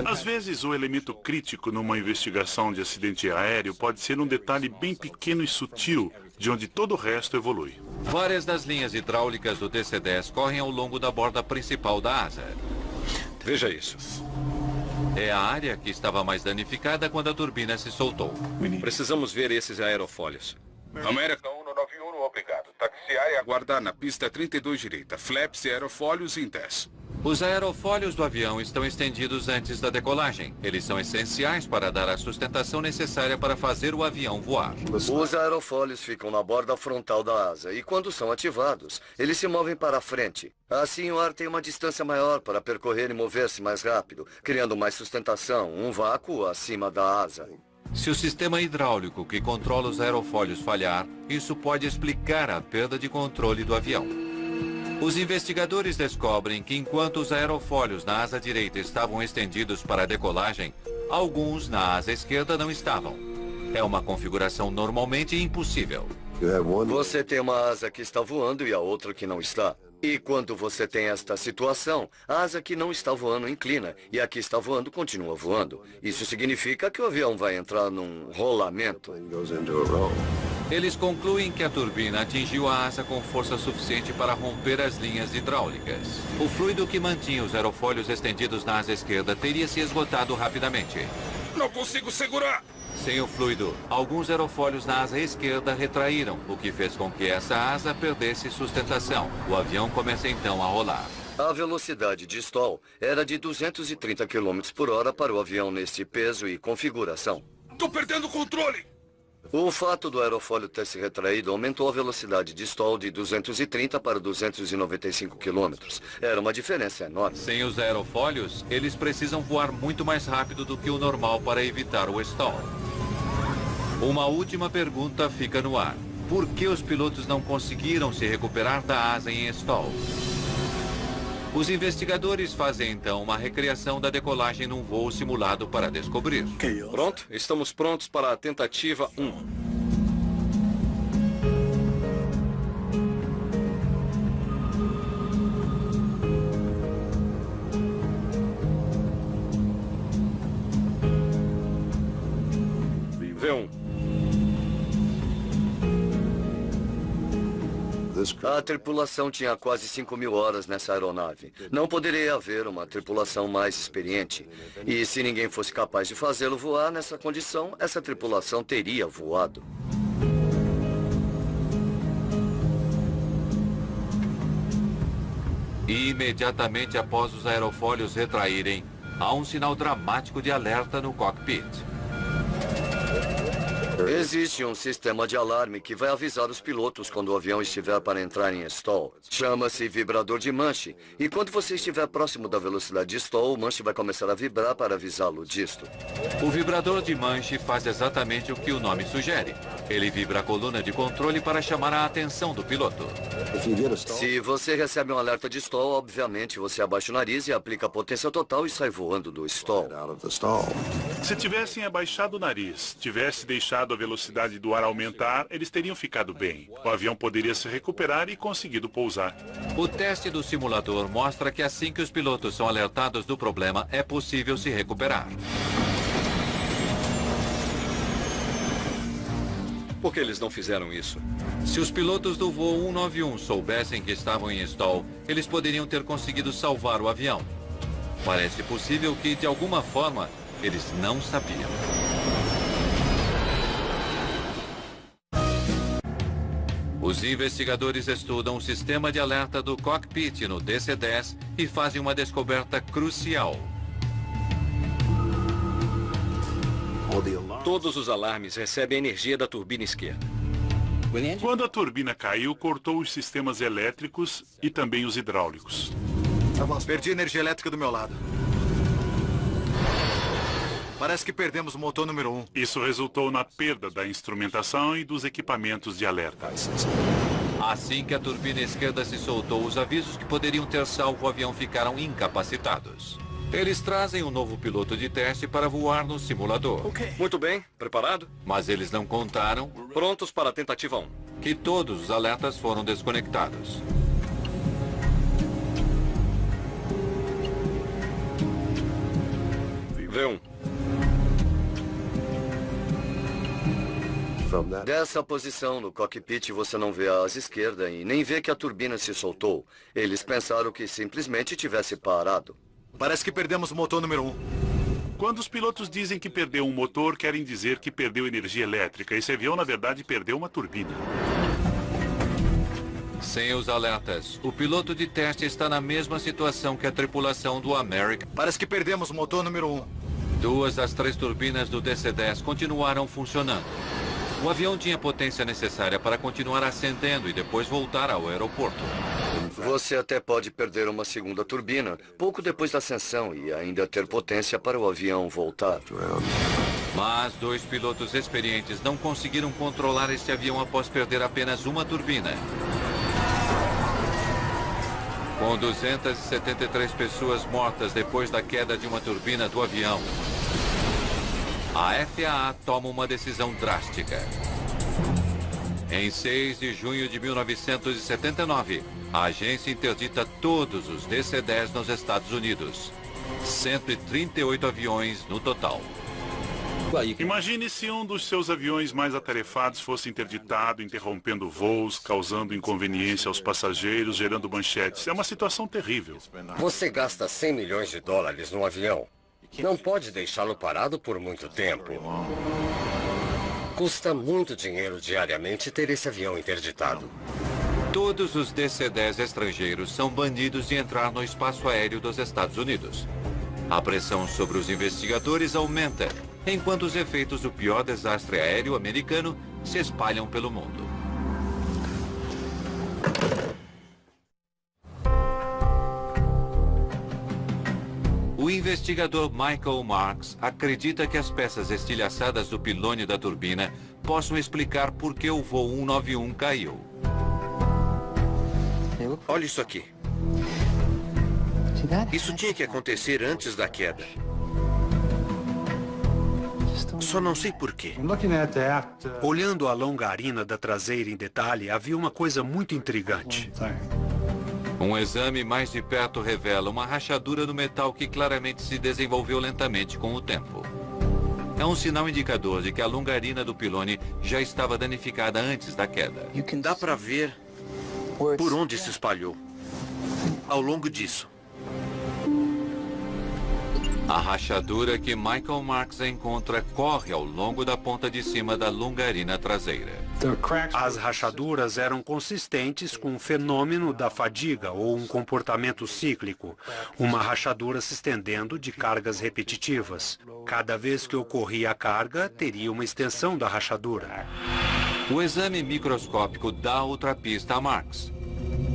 Às vezes, o elemento crítico numa investigação de acidente aéreo pode ser um detalhe bem pequeno e sutil, de onde todo o resto evolui. Várias das linhas hidráulicas do DC-10 correm ao longo da borda principal da asa. Veja isso. É a área que estava mais danificada quando a turbina se soltou. Precisamos ver esses aerofólios. American 191, obrigado. Taxiar e aguardar na pista 32 direita. Flaps e aerofólios em 10. Os aerofólios do avião estão estendidos antes da decolagem. Eles são essenciais para dar a sustentação necessária para fazer o avião voar. Os aerofólios ficam na borda frontal da asa e, quando são ativados, eles se movem para a frente. Assim, o ar tem uma distância maior para percorrer e mover-se mais rápido, criando mais sustentação, um vácuo acima da asa. Se o sistema hidráulico que controla os aerofólios falhar, isso pode explicar a perda de controle do avião. Os investigadores descobrem que enquanto os aerofólios na asa direita estavam estendidos para a decolagem, alguns na asa esquerda não estavam. É uma configuração normalmente impossível. Você tem uma asa que está voando e a outra que não está. E quando você tem esta situação, a asa que não está voando inclina e a que está voando continua voando. Isso significa que o avião vai entrar num rolamento. Eles concluem que a turbina atingiu a asa com força suficiente para romper as linhas hidráulicas. O fluido que mantinha os aerofólios estendidos na asa esquerda teria se esgotado rapidamente. Não consigo segurar! Sem o fluido, alguns aerofólios na asa esquerda retraíram, o que fez com que essa asa perdesse sustentação. O avião começa então a rolar. A velocidade de stall era de 230 km por hora para o avião nesse peso e configuração. Tô perdendo o controle! O fato do aerofólio ter se retraído aumentou a velocidade de stall de 230 para 295 km. Era uma diferença enorme. Sem os aerofólios, eles precisam voar muito mais rápido do que o normal para evitar o stall. Uma última pergunta fica no ar. Por que os pilotos não conseguiram se recuperar da asa em stall? Os investigadores fazem então uma recriação da decolagem num voo simulado para descobrir. Pronto? Estamos prontos para a tentativa 1. V1. A tripulação tinha quase 5.000 horas nessa aeronave. Não poderia haver uma tripulação mais experiente. E se ninguém fosse capaz de fazê-lo voar nessa condição, essa tripulação teria voado. E imediatamente após os aerofólios retraírem, há um sinal dramático de alerta no cockpit. Existe um sistema de alarme que vai avisar os pilotos quando o avião estiver para entrar em stall. Chama-se vibrador de manche. E quando você estiver próximo da velocidade de stall, o manche vai começar a vibrar para avisá-lo disto. O vibrador de manche faz exatamente o que o nome sugere. Ele vibra a coluna de controle para chamar a atenção do piloto. Se você recebe um alerta de stall, obviamente você abaixa o nariz e aplica a potência total e sai voando do stall. Se tivessem abaixado o nariz, tivesse deixado a velocidade do ar aumentar, eles teriam ficado bem. O avião poderia se recuperar e conseguido pousar. O teste do simulador mostra que assim que os pilotos são alertados do problema, é possível se recuperar. Por que eles não fizeram isso? Se os pilotos do voo 191 soubessem que estavam em stall, eles poderiam ter conseguido salvar o avião. Parece possível que, de alguma forma, eles não sabiam. Os investigadores estudam o sistema de alerta do cockpit no DC-10 e fazem uma descoberta crucial. Todos os alarmes recebem energia da turbina esquerda. Quando a turbina caiu, cortou os sistemas elétricos e também os hidráulicos. Perdi energia elétrica do meu lado. Parece que perdemos o motor número 1. Isso resultou na perda da instrumentação e dos equipamentos de alerta. Assim que a turbina esquerda se soltou, os avisos que poderiam ter salvo o avião ficaram incapacitados. Eles trazem um novo piloto de teste para voar no simulador. Muito bem, preparado? Mas eles não contaram, Prontos para a tentativa 1. que todos os alertas foram desconectados. V1. Dessa posição no cockpit você não vê a asa esquerda e nem vê que a turbina se soltou. Eles pensaram que simplesmente tivesse parado. Parece que perdemos o motor número 1. Quando os pilotos dizem que perdeu um motor, querem dizer que perdeu energia elétrica. Esse avião, na verdade, perdeu uma turbina. Sem os alertas, o piloto de teste está na mesma situação que a tripulação do American. Parece que perdemos o motor número 1. 2 das 3 turbinas do DC-10 continuaram funcionando. O avião tinha potência necessária para continuar ascendendo e depois voltar ao aeroporto. Você até pode perder uma segunda turbina pouco depois da ascensão e ainda ter potência para o avião voltar. Mas 2 pilotos experientes não conseguiram controlar este avião após perder apenas uma turbina. Com 273 pessoas mortas depois da queda de uma turbina do avião, a FAA toma uma decisão drástica. Em 6 de junho de 1979, a agência interdita todos os DC-10 nos Estados Unidos. 138 aviões no total. Imagine se um dos seus aviões mais atarefados fosse interditado, interrompendo voos, causando inconveniência aos passageiros, gerando manchetes. É uma situação terrível. Você gasta 100 milhões de dólares no avião. Não pode deixá-lo parado por muito tempo. Custa muito dinheiro diariamente ter esse avião interditado. Todos os DC-10 estrangeiros são banidos de entrar no espaço aéreo dos Estados Unidos. A pressão sobre os investigadores aumenta, enquanto os efeitos do pior desastre aéreo americano se espalham pelo mundo. O investigador Michael Marks acredita que as peças estilhaçadas do pilone da turbina possam explicar por que o voo 191 caiu. Olha isso aqui. Isso tinha que acontecer antes da queda. Só não sei por quê. Olhando a longarina da traseira em detalhe, havia uma coisa muito intrigante. Um exame mais de perto revela uma rachadura no metal que claramente se desenvolveu lentamente com o tempo. É um sinal indicador de que a longarina do pilone já estava danificada antes da queda. Dá para ver por onde se espalhou ao longo disso. A rachadura que Michael Marks encontra corre ao longo da ponta de cima da longarina traseira. As rachaduras eram consistentes com o fenômeno da fadiga ou um comportamento cíclico, uma rachadura se estendendo de cargas repetitivas. Cada vez que ocorria a carga, teria uma extensão da rachadura. O exame microscópico dá outra pista a Marks.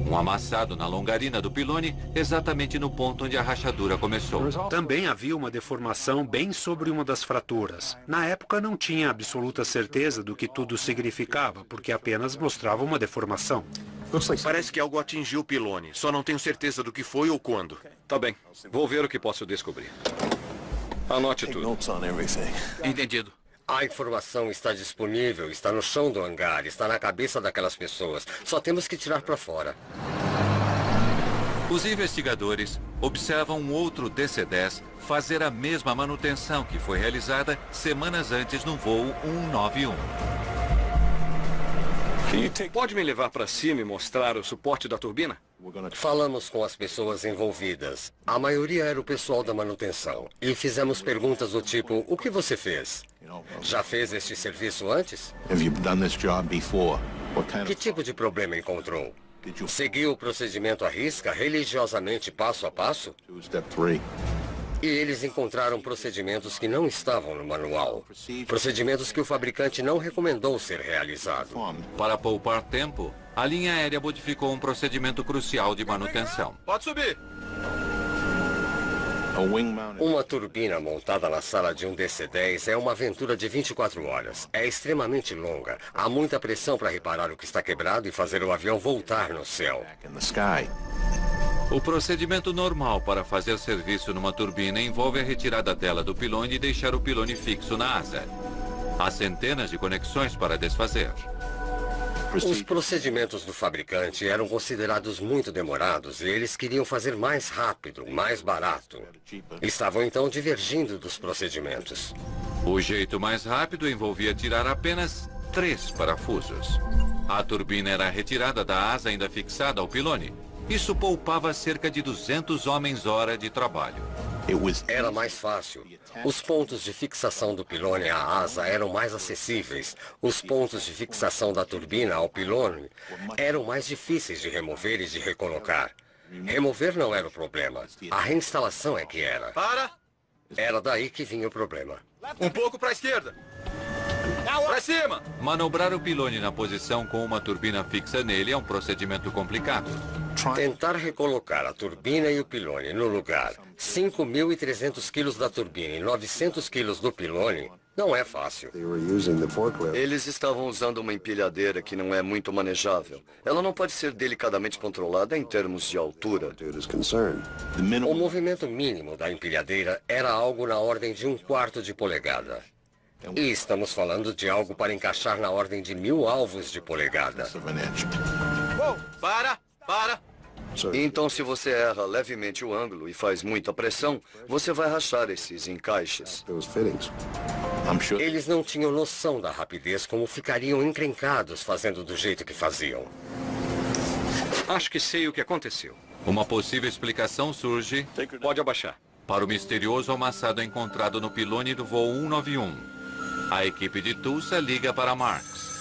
Um amassado na longarina do pilone, exatamente no ponto onde a rachadura começou. Também havia uma deformação bem sobre uma das fraturas. Na época não tinha absoluta certeza do que tudo significava, porque apenas mostrava uma deformação. Parece que algo atingiu o pilone. Só não tenho certeza do que foi ou quando. Tá bem. Vou ver o que posso descobrir. Anote tudo. Entendido. A informação está disponível, está no chão do hangar, está na cabeça daquelas pessoas. Só temos que tirar para fora. Os investigadores observam um outro DC-10 fazer a mesma manutenção que foi realizada semanas antes no voo 191. Pode me levar para cima e mostrar o suporte da turbina? Falamos com as pessoas envolvidas. A maioria era o pessoal da manutenção. E fizemos perguntas do tipo, o que você fez? Já fez este serviço antes? Que tipo de problema encontrou? Seguiu o procedimento à risca, religiosamente passo a passo? E eles encontraram procedimentos que não estavam no manual. Procedimentos que o fabricante não recomendou ser realizado. Para poupar tempo, a linha aérea modificou um procedimento crucial de manutenção. Pode subir. Uma turbina montada na sala de um DC-10 é uma aventura de 24 horas. É extremamente longa. Há muita pressão para reparar o que está quebrado e fazer o avião voltar no céu. O procedimento normal para fazer serviço numa turbina envolve a retirada dela do pilone e deixar o pilone fixo na asa. Há centenas de conexões para desfazer. Os procedimentos do fabricante eram considerados muito demorados e eles queriam fazer mais rápido, mais barato. Estavam então divergindo dos procedimentos. O jeito mais rápido envolvia tirar apenas 3 parafusos. A turbina era retirada da asa ainda fixada ao pilone. Isso poupava cerca de 200 homens-hora de trabalho. Era mais fácil. Os pontos de fixação do pilone à asa eram mais acessíveis. Os pontos de fixação da turbina ao pilone eram mais difíceis de remover e de recolocar. Remover não era o problema. A reinstalação é que era. Para! Era daí que vinha o problema. Um pouco para a esquerda. Para cima! Manobrar o pilone na posição com uma turbina fixa nele é um procedimento complicado. Tentar recolocar a turbina e o pilone no lugar, 5.300 quilos da turbina e 900 quilos do pilone, não é fácil. Eles estavam usando uma empilhadeira que não é muito manejável. Ela não pode ser delicadamente controlada em termos de altura. O movimento mínimo da empilhadeira era algo na ordem de 1/4 de polegada. E estamos falando de algo para encaixar na ordem de 1000 alvos de polegada. Para! Então, se você erra levemente o ângulo e faz muita pressão, você vai rachar esses encaixes. Eles não tinham noção da rapidez como ficariam encrencados fazendo do jeito que faziam. Acho que sei o que aconteceu. Uma possível explicação surge Pode abaixar. para o misterioso amassado encontrado no pilone do voo 191. A equipe de Tulsa liga para Marks.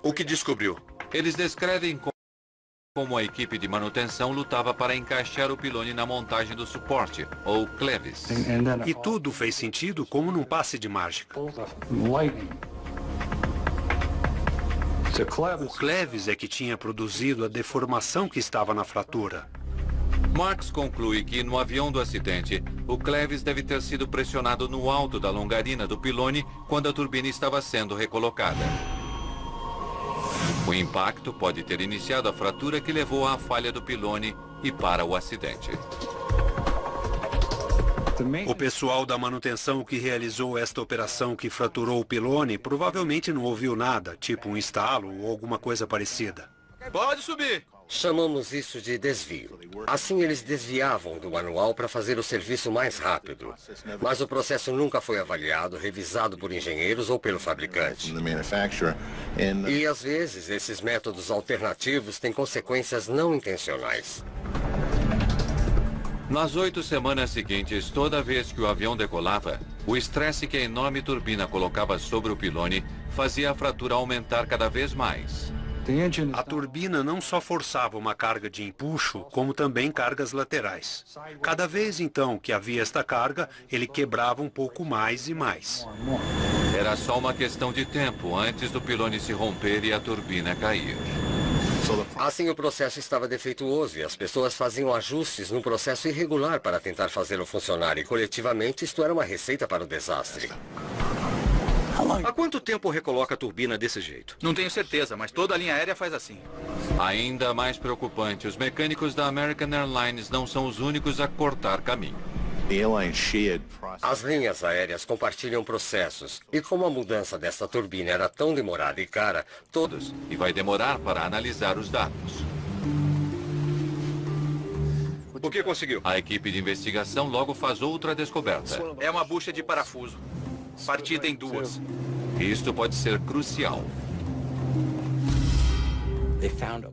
O que descobriu? Eles descrevem como a equipe de manutenção lutava para encaixar o pilone na montagem do suporte, ou clevis. E tudo fez sentido como num passe de mágica. O clevis é que tinha produzido a deformação que estava na fratura. Marks conclui que no avião do acidente, o clevis deve ter sido pressionado no alto da longarina do pilone quando a turbina estava sendo recolocada. O impacto pode ter iniciado a fratura que levou à falha do pilone e para o acidente. O pessoal da manutenção que realizou esta operação que fraturou o pilone provavelmente não ouviu nada, tipo um estalo ou alguma coisa parecida. Pode subir! Chamamos isso de desvio. Assim eles desviavam do manual para fazer o serviço mais rápido. Mas o processo nunca foi avaliado, revisado por engenheiros ou pelo fabricante. E às vezes esses métodos alternativos têm consequências não intencionais. Nas 8 semanas seguintes, toda vez que o avião decolava, o estresse que a enorme turbina colocava sobre o pilone fazia a fratura aumentar cada vez mais. A turbina não só forçava uma carga de empuxo, como também cargas laterais. Cada vez, então, que havia esta carga, ele quebrava um pouco mais e mais. Era só uma questão de tempo antes do pilone se romper e a turbina cair. Assim, o processo estava defeituoso e as pessoas faziam ajustes num processo irregular para tentar fazê-lo funcionar. E, coletivamente, isto era uma receita para o desastre. Há quanto tempo recoloca a turbina desse jeito? Não tenho certeza, mas toda a linha aérea faz assim. Ainda mais preocupante, os mecânicos da American Airlines não são os únicos a cortar caminho. As linhas aéreas compartilham processos. E como a mudança dessa turbina era tão demorada e cara, todos... E vai demorar para analisar os dados. O que conseguiu? A equipe de investigação logo faz outra descoberta. É uma bucha de parafuso. Partida em duas. Isto pode ser crucial.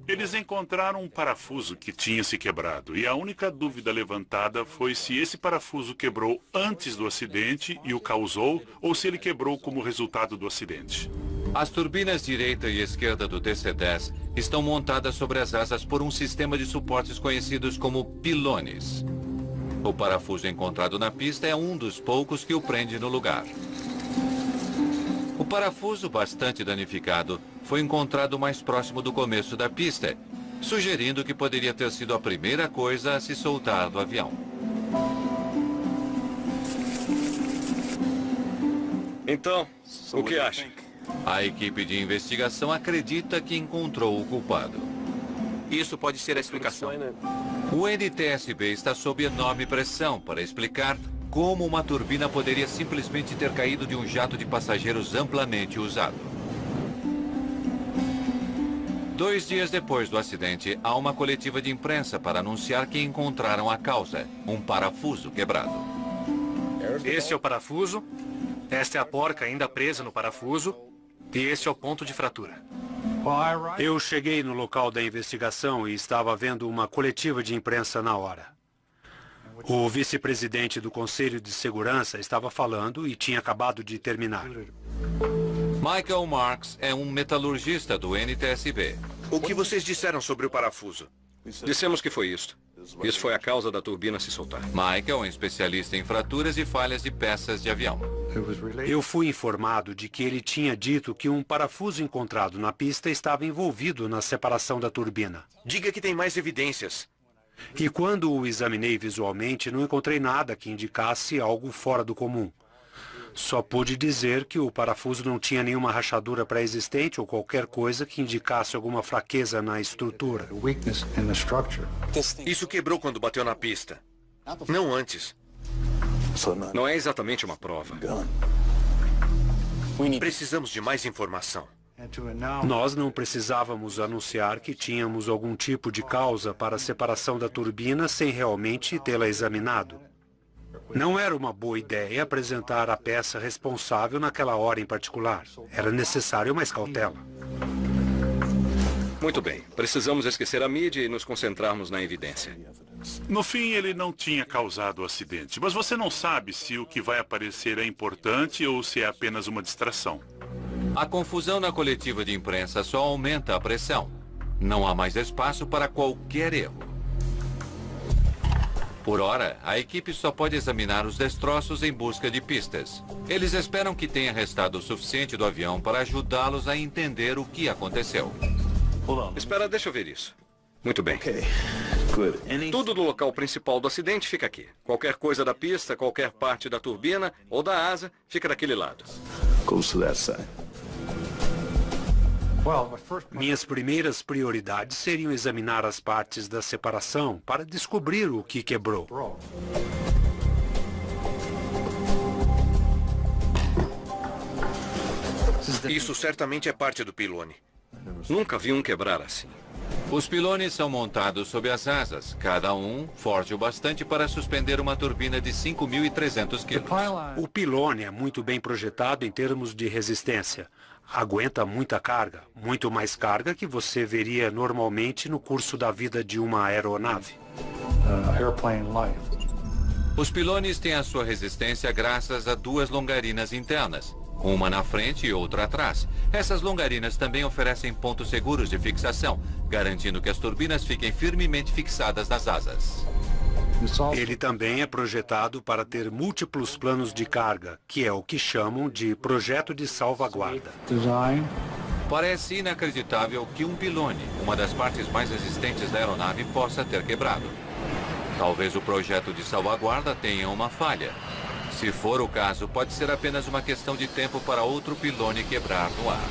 Eles encontraram um parafuso que tinha se quebrado e a única dúvida levantada foi se esse parafuso quebrou antes do acidente e o causou ou se ele quebrou como resultado do acidente. As turbinas direita e esquerda do DC-10 estão montadas sobre as asas por um sistema de suportes conhecidos como pilones. O parafuso encontrado na pista é um dos poucos que o prende no lugar. O parafuso, bastante danificado, foi encontrado mais próximo do começo da pista, sugerindo que poderia ter sido a primeira coisa a se soltar do avião. Então, o que acha? A equipe de investigação acredita que encontrou o culpado. Isso pode ser a explicação. O NTSB está sob enorme pressão para explicar como uma turbina poderia simplesmente ter caído de um jato de passageiros amplamente usado. 2 dias depois do acidente, há uma coletiva de imprensa para anunciar que encontraram a causa, um parafuso quebrado. Este é o parafuso, esta é a porca ainda presa no parafuso e este é o ponto de fratura. Eu cheguei no local da investigação e estava vendo uma coletiva de imprensa na hora. O vice-presidente do Conselho de Segurança estava falando e tinha acabado de terminar. Michael Marks é um metalurgista do NTSB. O que vocês disseram sobre o parafuso? Dissemos que foi isso. Isso foi a causa da turbina se soltar. Michael é um especialista em fraturas e falhas de peças de avião. Eu fui informado de que ele tinha dito que um parafuso encontrado na pista estava envolvido na separação da turbina. Diga que tem mais evidências. E quando o examinei visualmente, não encontrei nada que indicasse algo fora do comum. Só pude dizer que o parafuso não tinha nenhuma rachadura pré-existente ou qualquer coisa que indicasse alguma fraqueza na estrutura. Isso quebrou quando bateu na pista. Não antes. Não é exatamente uma prova. Precisamos de mais informação. Nós não precisávamos anunciar que tínhamos algum tipo de causa para a separação da turbina sem realmente tê-la examinado. Não era uma boa ideia apresentar a peça responsável naquela hora em particular. Era necessário mais cautela. Muito bem. Precisamos esquecer a mídia e nos concentrarmos na evidência. No fim, ele não tinha causado o acidente, mas você não sabe se o que vai aparecer é importante ou se é apenas uma distração. A confusão na coletiva de imprensa só aumenta a pressão. Não há mais espaço para qualquer erro. Por hora, a equipe só pode examinar os destroços em busca de pistas. Eles esperam que tenha restado o suficiente do avião para ajudá-los a entender o que aconteceu. Espera, deixa eu ver isso. Muito bem. Tudo do local principal do acidente fica aqui. Qualquer coisa da pista, qualquer parte da turbina ou da asa, fica daquele lado. Minhas primeiras prioridades seriam examinar as partes da separação para descobrir o que quebrou. Isso certamente é parte do pilone. Nunca vi um quebrar assim. Os pilones são montados sob as asas, cada um forte o bastante para suspender uma turbina de 5.300 quilos. O pilone é muito bem projetado em termos de resistência. Aguenta muita carga, muito mais carga que você veria normalmente no curso da vida de uma aeronave. Os pilones têm a sua resistência graças a 2 longarinas internas, uma na frente e outra atrás. Essas longarinas também oferecem pontos seguros de fixação, garantindo que as turbinas fiquem firmemente fixadas nas asas. Ele também é projetado para ter múltiplos planos de carga, que é o que chamam de projeto de salvaguarda. Parece inacreditável que um pilone, uma das partes mais resistentes da aeronave, possa ter quebrado. Talvez o projeto de salvaguarda tenha uma falha. Se for o caso, pode ser apenas uma questão de tempo para outro pilone quebrar no ar.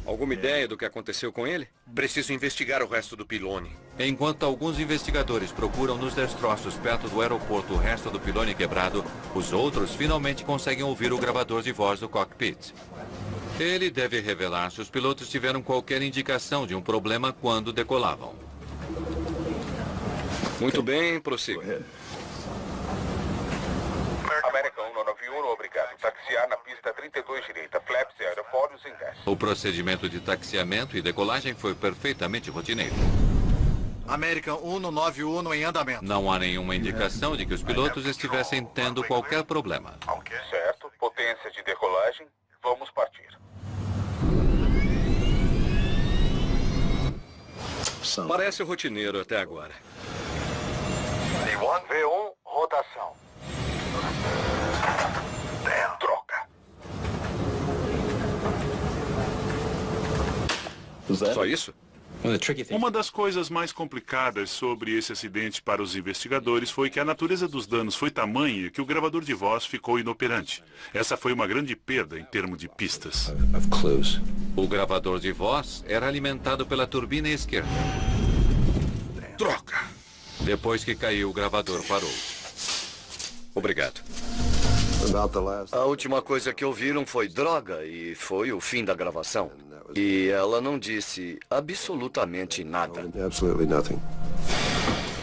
Alguma ideia do que aconteceu com ele? Preciso investigar o resto do pilone. Enquanto alguns investigadores procuram nos destroços perto do aeroporto o resto do pilone quebrado, os outros finalmente conseguem ouvir o gravador de voz do cockpit. Ele deve revelar se os pilotos tiveram qualquer indicação de um problema quando decolavam. Muito bem, prossiga. American 191, obrigado. Taxiar na pista 32 direita. Flaps e aerofólios em 10. O procedimento de taxiamento e decolagem foi perfeitamente rotineiro. American 191 em andamento. Não há nenhuma indicação de que os pilotos estivessem tendo qualquer problema. Certo. Potência de decolagem. Vamos partir. Parece rotineiro até agora. V1, rotação. Troca. Só isso? Uma das coisas mais complicadas sobre esse acidente para os investigadores foi que a natureza dos danos foi tamanha que o gravador de voz ficou inoperante. Essa foi uma grande perda em termos de pistas. O gravador de voz era alimentado pela turbina esquerda. Troca! Depois que caiu, o gravador parou. Obrigado. A última coisa que ouviram foi droga e foi o fim da gravação. E ela não disse absolutamente nada.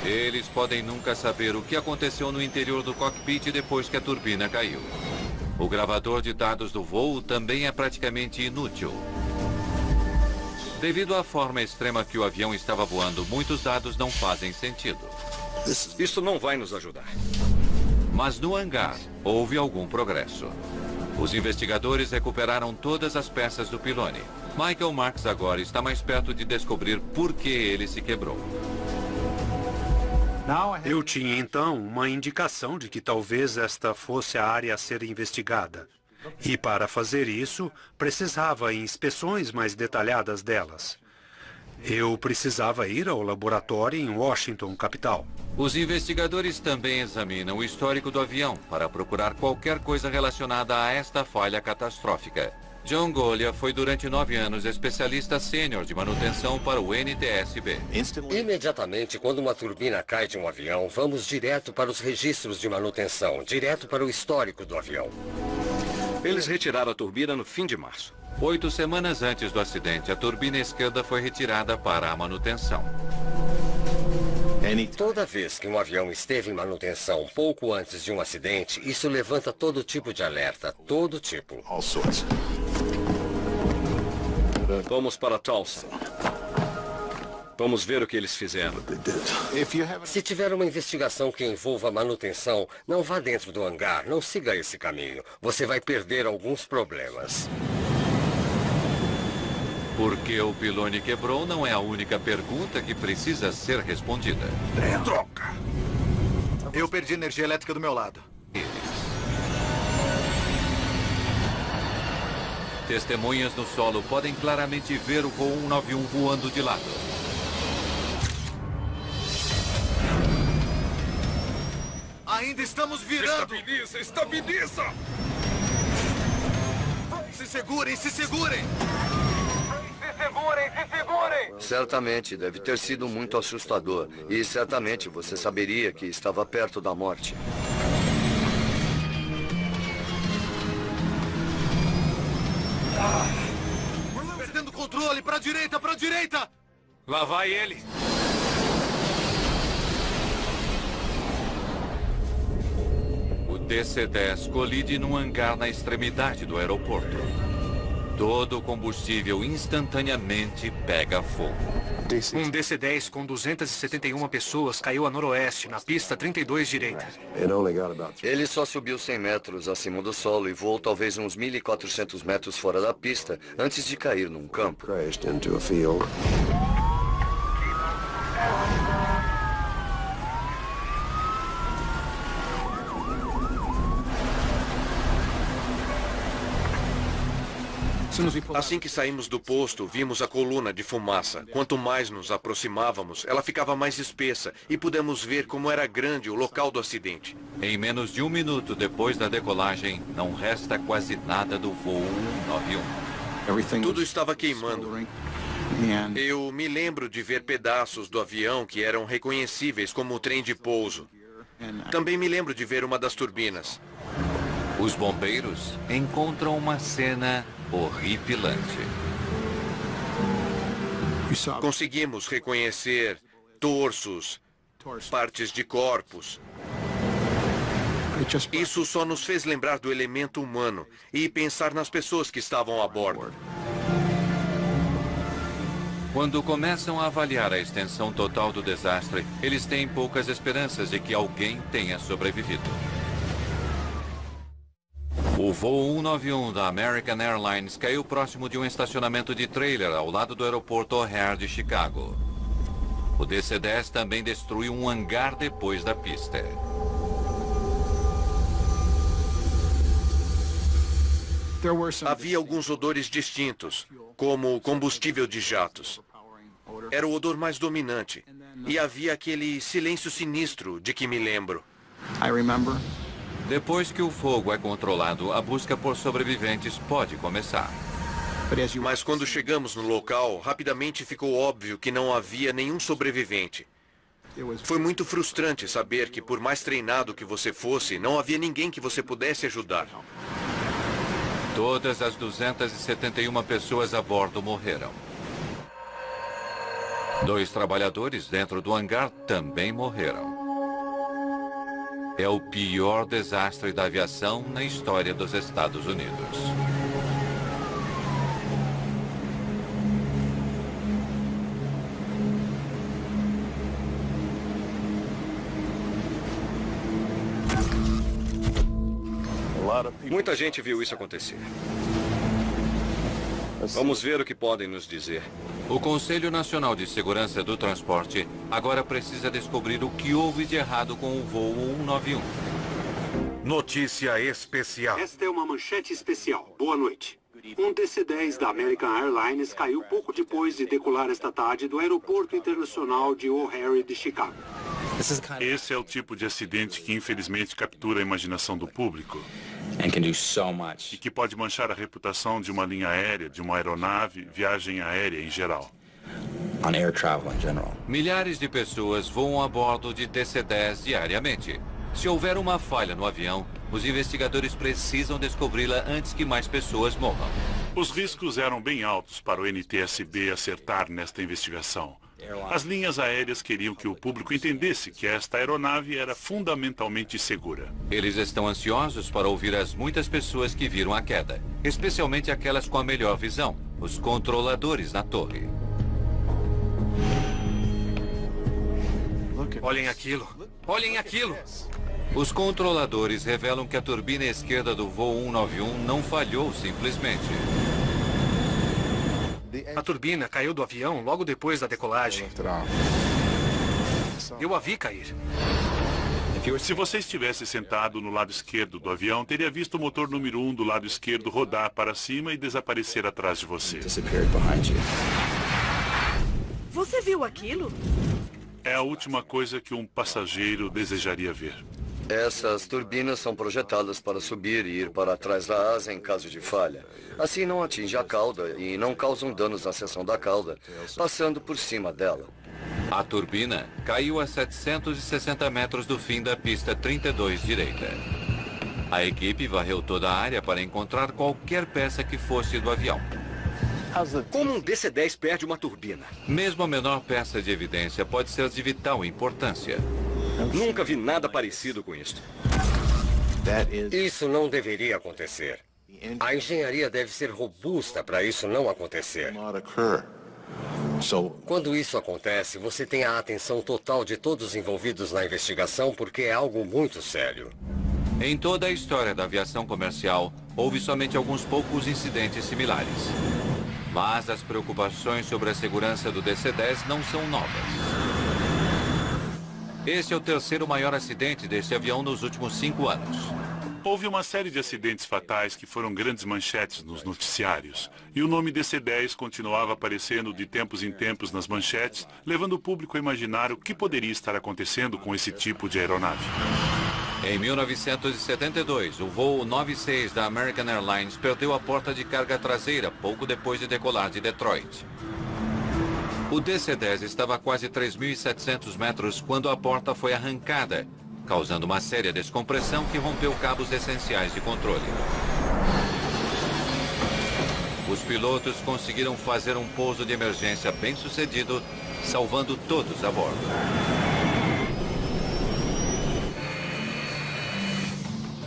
Eles podem nunca saber o que aconteceu no interior do cockpit depois que a turbina caiu. O gravador de dados do voo também é praticamente inútil. Devido à forma extrema que o avião estava voando, muitos dados não fazem sentido. Isso não vai nos ajudar. Mas no hangar, houve algum progresso. Os investigadores recuperaram todas as peças do pilone. Michael Marks agora está mais perto de descobrir por que ele se quebrou. Eu tinha então uma indicação de que talvez esta fosse a área a ser investigada. E para fazer isso, precisava inspeções mais detalhadas delas. Eu precisava ir ao laboratório em Washington, capital. Os investigadores também examinam o histórico do avião para procurar qualquer coisa relacionada a esta falha catastrófica. John Golia foi durante 9 anos especialista sênior de manutenção para o NTSB. Imediatamente, quando uma turbina cai de um avião, vamos direto para os registros de manutenção, direto para o histórico do avião. Eles retiraram a turbina no fim de março. 8 semanas antes do acidente, a turbina esquerda foi retirada para a manutenção. Toda vez que um avião esteve em manutenção pouco antes de um acidente, isso levanta todo tipo de alerta, todo tipo. Vamos para Tulsa. Vamos ver o que eles fizeram. Se tiver uma investigação que envolva manutenção, não vá dentro do hangar, não siga esse caminho. Você vai perder alguns problemas. Por que o pilone quebrou não é a única pergunta que precisa ser respondida. Troca! Eu perdi energia elétrica do meu lado. Testemunhas no solo podem claramente ver o voo 191 voando de lado. Ainda estamos virando! Estabiliza, estabiliza! Se segurem, se segurem! Se segurem, se segurem! Certamente deve ter sido muito assustador. E certamente você saberia que estava perto da morte. Perdendo o controle! Pra direita, pra direita! Lá vai ele! O DC-10 colide num hangar na extremidade do aeroporto. Todo o combustível instantaneamente pega fogo. Um DC-10 com 271 pessoas caiu a noroeste, na pista 32 direita. Ele só subiu 100 metros acima do solo e voou talvez uns 1.400 metros fora da pista antes de cair num campo. Assim que saímos do posto, vimos a coluna de fumaça. Quanto mais nos aproximávamos, ela ficava mais espessa e pudemos ver como era grande o local do acidente. Em menos de 1 minuto depois da decolagem, não resta quase nada do voo 191. Tudo estava queimando. Eu me lembro de ver pedaços do avião que eram reconhecíveis como o trem de pouso. Também me lembro de ver uma das turbinas. Os bombeiros encontram uma cena horripilante. Conseguimos reconhecer torsos, partes de corpos. Isso só nos fez lembrar do elemento humano e pensar nas pessoas que estavam a bordo. Quando começam a avaliar a extensão total do desastre, eles têm poucas esperanças de que alguém tenha sobrevivido. O voo 191 da American Airlines caiu próximo de um estacionamento de trailer ao lado do aeroporto O'Hare de Chicago. O DC-10 também destruiu um hangar depois da pista. Havia alguns odores distintos, como combustível de jatos. Era o odor mais dominante. E havia aquele silêncio sinistro de que me lembro. Depois que o fogo é controlado, a busca por sobreviventes pode começar. Mas quando chegamos no local, rapidamente ficou óbvio que não havia nenhum sobrevivente. Foi muito frustrante saber que, por mais treinado que você fosse, não havia ninguém que você pudesse ajudar. Todas as 271 pessoas a bordo morreram. 2 trabalhadores dentro do hangar também morreram. É o pior desastre da aviação na história dos Estados Unidos. Muita gente viu isso acontecer. Vamos ver o que podem nos dizer. O Conselho Nacional de Segurança do Transporte agora precisa descobrir o que houve de errado com o voo 191. Notícia especial. Esta é uma manchete especial. Boa noite. Um DC-10 da American Airlines caiu pouco depois de decolar esta tarde do Aeroporto Internacional de O'Hare de Chicago. Esse é o tipo de acidente que infelizmente captura a imaginação do público. E que pode manchar a reputação de uma linha aérea, de uma aeronave, viagem aérea em geral. Milhares de pessoas voam a bordo de DC-10 diariamente. Se houver uma falha no avião, os investigadores precisam descobri-la antes que mais pessoas morram. Os riscos eram bem altos para o NTSB acertar nesta investigação. As linhas aéreas queriam que o público entendesse que esta aeronave era fundamentalmente segura. Eles estão ansiosos para ouvir as muitas pessoas que viram a queda, especialmente aquelas com a melhor visão, os controladores na torre. Olhem aquilo! Olhem aquilo! Os controladores revelam que a turbina esquerda do voo 191 não falhou simplesmente. A turbina caiu do avião logo depois da decolagem. Eu a vi cair. Se você estivesse sentado no lado esquerdo do avião, teria visto o motor número 1 do lado esquerdo rodar para cima e desaparecer atrás de você. Você viu aquilo? É a última coisa que um passageiro desejaria ver. Essas turbinas são projetadas para subir e ir para trás da asa em caso de falha. Assim não atinge a cauda e não causam danos na seção da cauda, passando por cima dela. A turbina caiu a 760 metros do fim da pista 32 direita. A equipe varreu toda a área para encontrar qualquer peça que fosse do avião. Como um DC-10 perde uma turbina? Mesmo a menor peça de evidência pode ser de vital importância. Nunca vi nada parecido com isso. Isso não deveria acontecer. A engenharia deve ser robusta para isso não acontecer. Quando isso acontece, você tem a atenção total de todos os envolvidos na investigação porque é algo muito sério. Em toda a história da aviação comercial, houve somente alguns poucos incidentes similares. Mas as preocupações sobre a segurança do DC-10 não são novas. Esse é o terceiro maior acidente deste avião nos últimos 5 anos. Houve uma série de acidentes fatais que foram grandes manchetes nos noticiários. E o nome DC-10 continuava aparecendo de tempos em tempos nas manchetes, levando o público a imaginar o que poderia estar acontecendo com esse tipo de aeronave. Em 1972, o voo 96 da American Airlines perdeu a porta de carga traseira pouco depois de decolar de Detroit. O DC-10 estava a quase 3.700 metros quando a porta foi arrancada, causando uma séria descompressão que rompeu cabos essenciais de controle. Os pilotos conseguiram fazer um pouso de emergência bem-sucedido, salvando todos a bordo.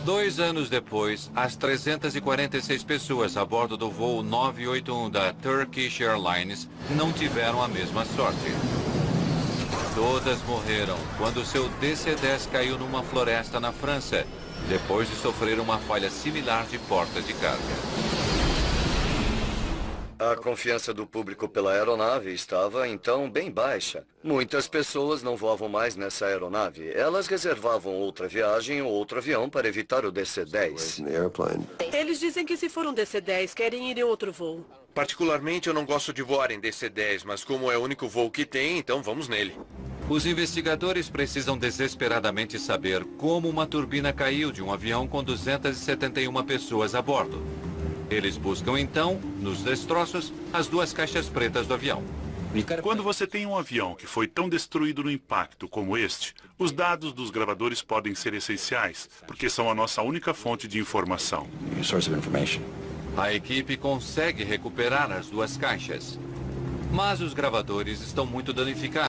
Dois anos depois, as 346 pessoas a bordo do voo 981 da Turkish Airlines não tiveram a mesma sorte. Todas morreram quando seu DC-10 caiu numa floresta na França, depois de sofrer uma falha similar de porta de carga. A confiança do público pela aeronave estava, então, bem baixa. Muitas pessoas não voavam mais nessa aeronave. Elas reservavam outra viagem ou outro avião para evitar o DC-10. Eles dizem que se for um DC-10, querem ir em outro voo. Particularmente, eu não gosto de voar em DC-10, mas como é o único voo que tem, então vamos nele. Os investigadores precisam desesperadamente saber como uma turbina caiu de um avião com 271 pessoas a bordo. Eles buscam, então, nos destroços, as duas caixas pretas do avião. Quando você tem um avião que foi tão destruído no impacto como este, os dados dos gravadores podem ser essenciais, porque são a nossa única fonte de informação. A equipe consegue recuperar as duas caixas, mas os gravadores estão muito danificados.